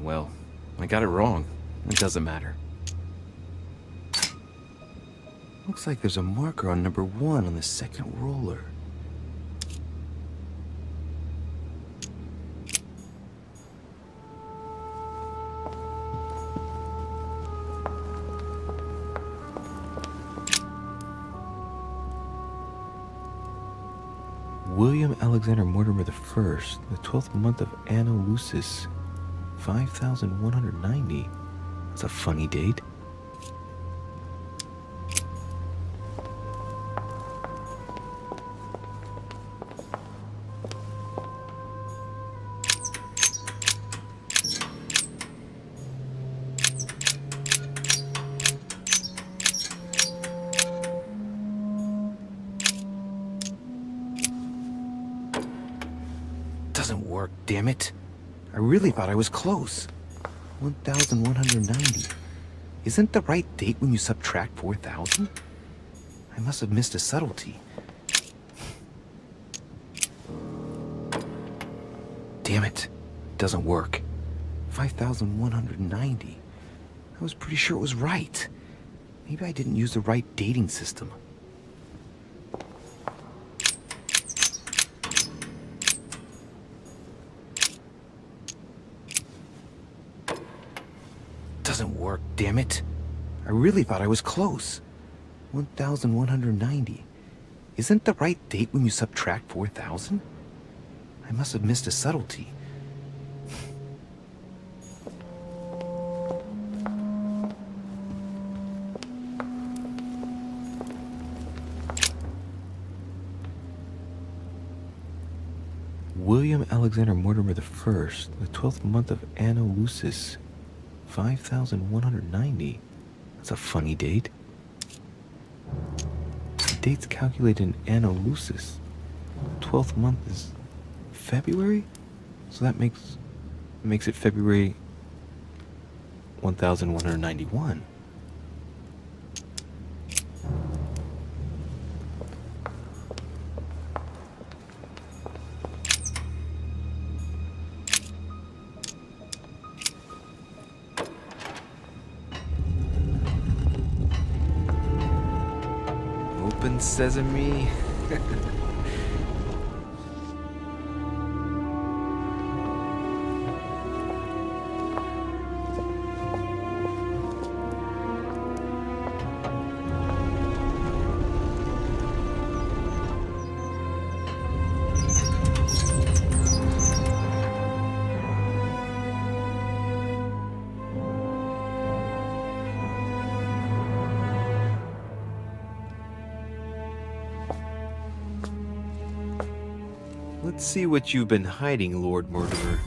well, I got it wrong. It doesn't matter. Looks like there's a marker on number 1 on the second roller. William Alexander Mortimer the First, the 12th month of Anno Lucis, 5190. That's a funny date. Doesn't work, damn it. I really thought I was close. 1190. Isn't the right date when you subtract 4000? I must have missed a subtlety. Damn it. Doesn't work. 5190. I was pretty sure it was right. Maybe I didn't use the right dating system. Doesn't work, damn it. I really thought I was close. 1190. Isn't the right date when you subtract 4000? I must have missed a subtlety. William Alexander Mortimer the First, the 12th month of Anno Lucis, 5190. That's a funny date. The date's calculated in Anno Lucis. The 12th month is February? So that makes it February 1191. Open sesame. Let's see what you've been hiding, Lord Mortimer.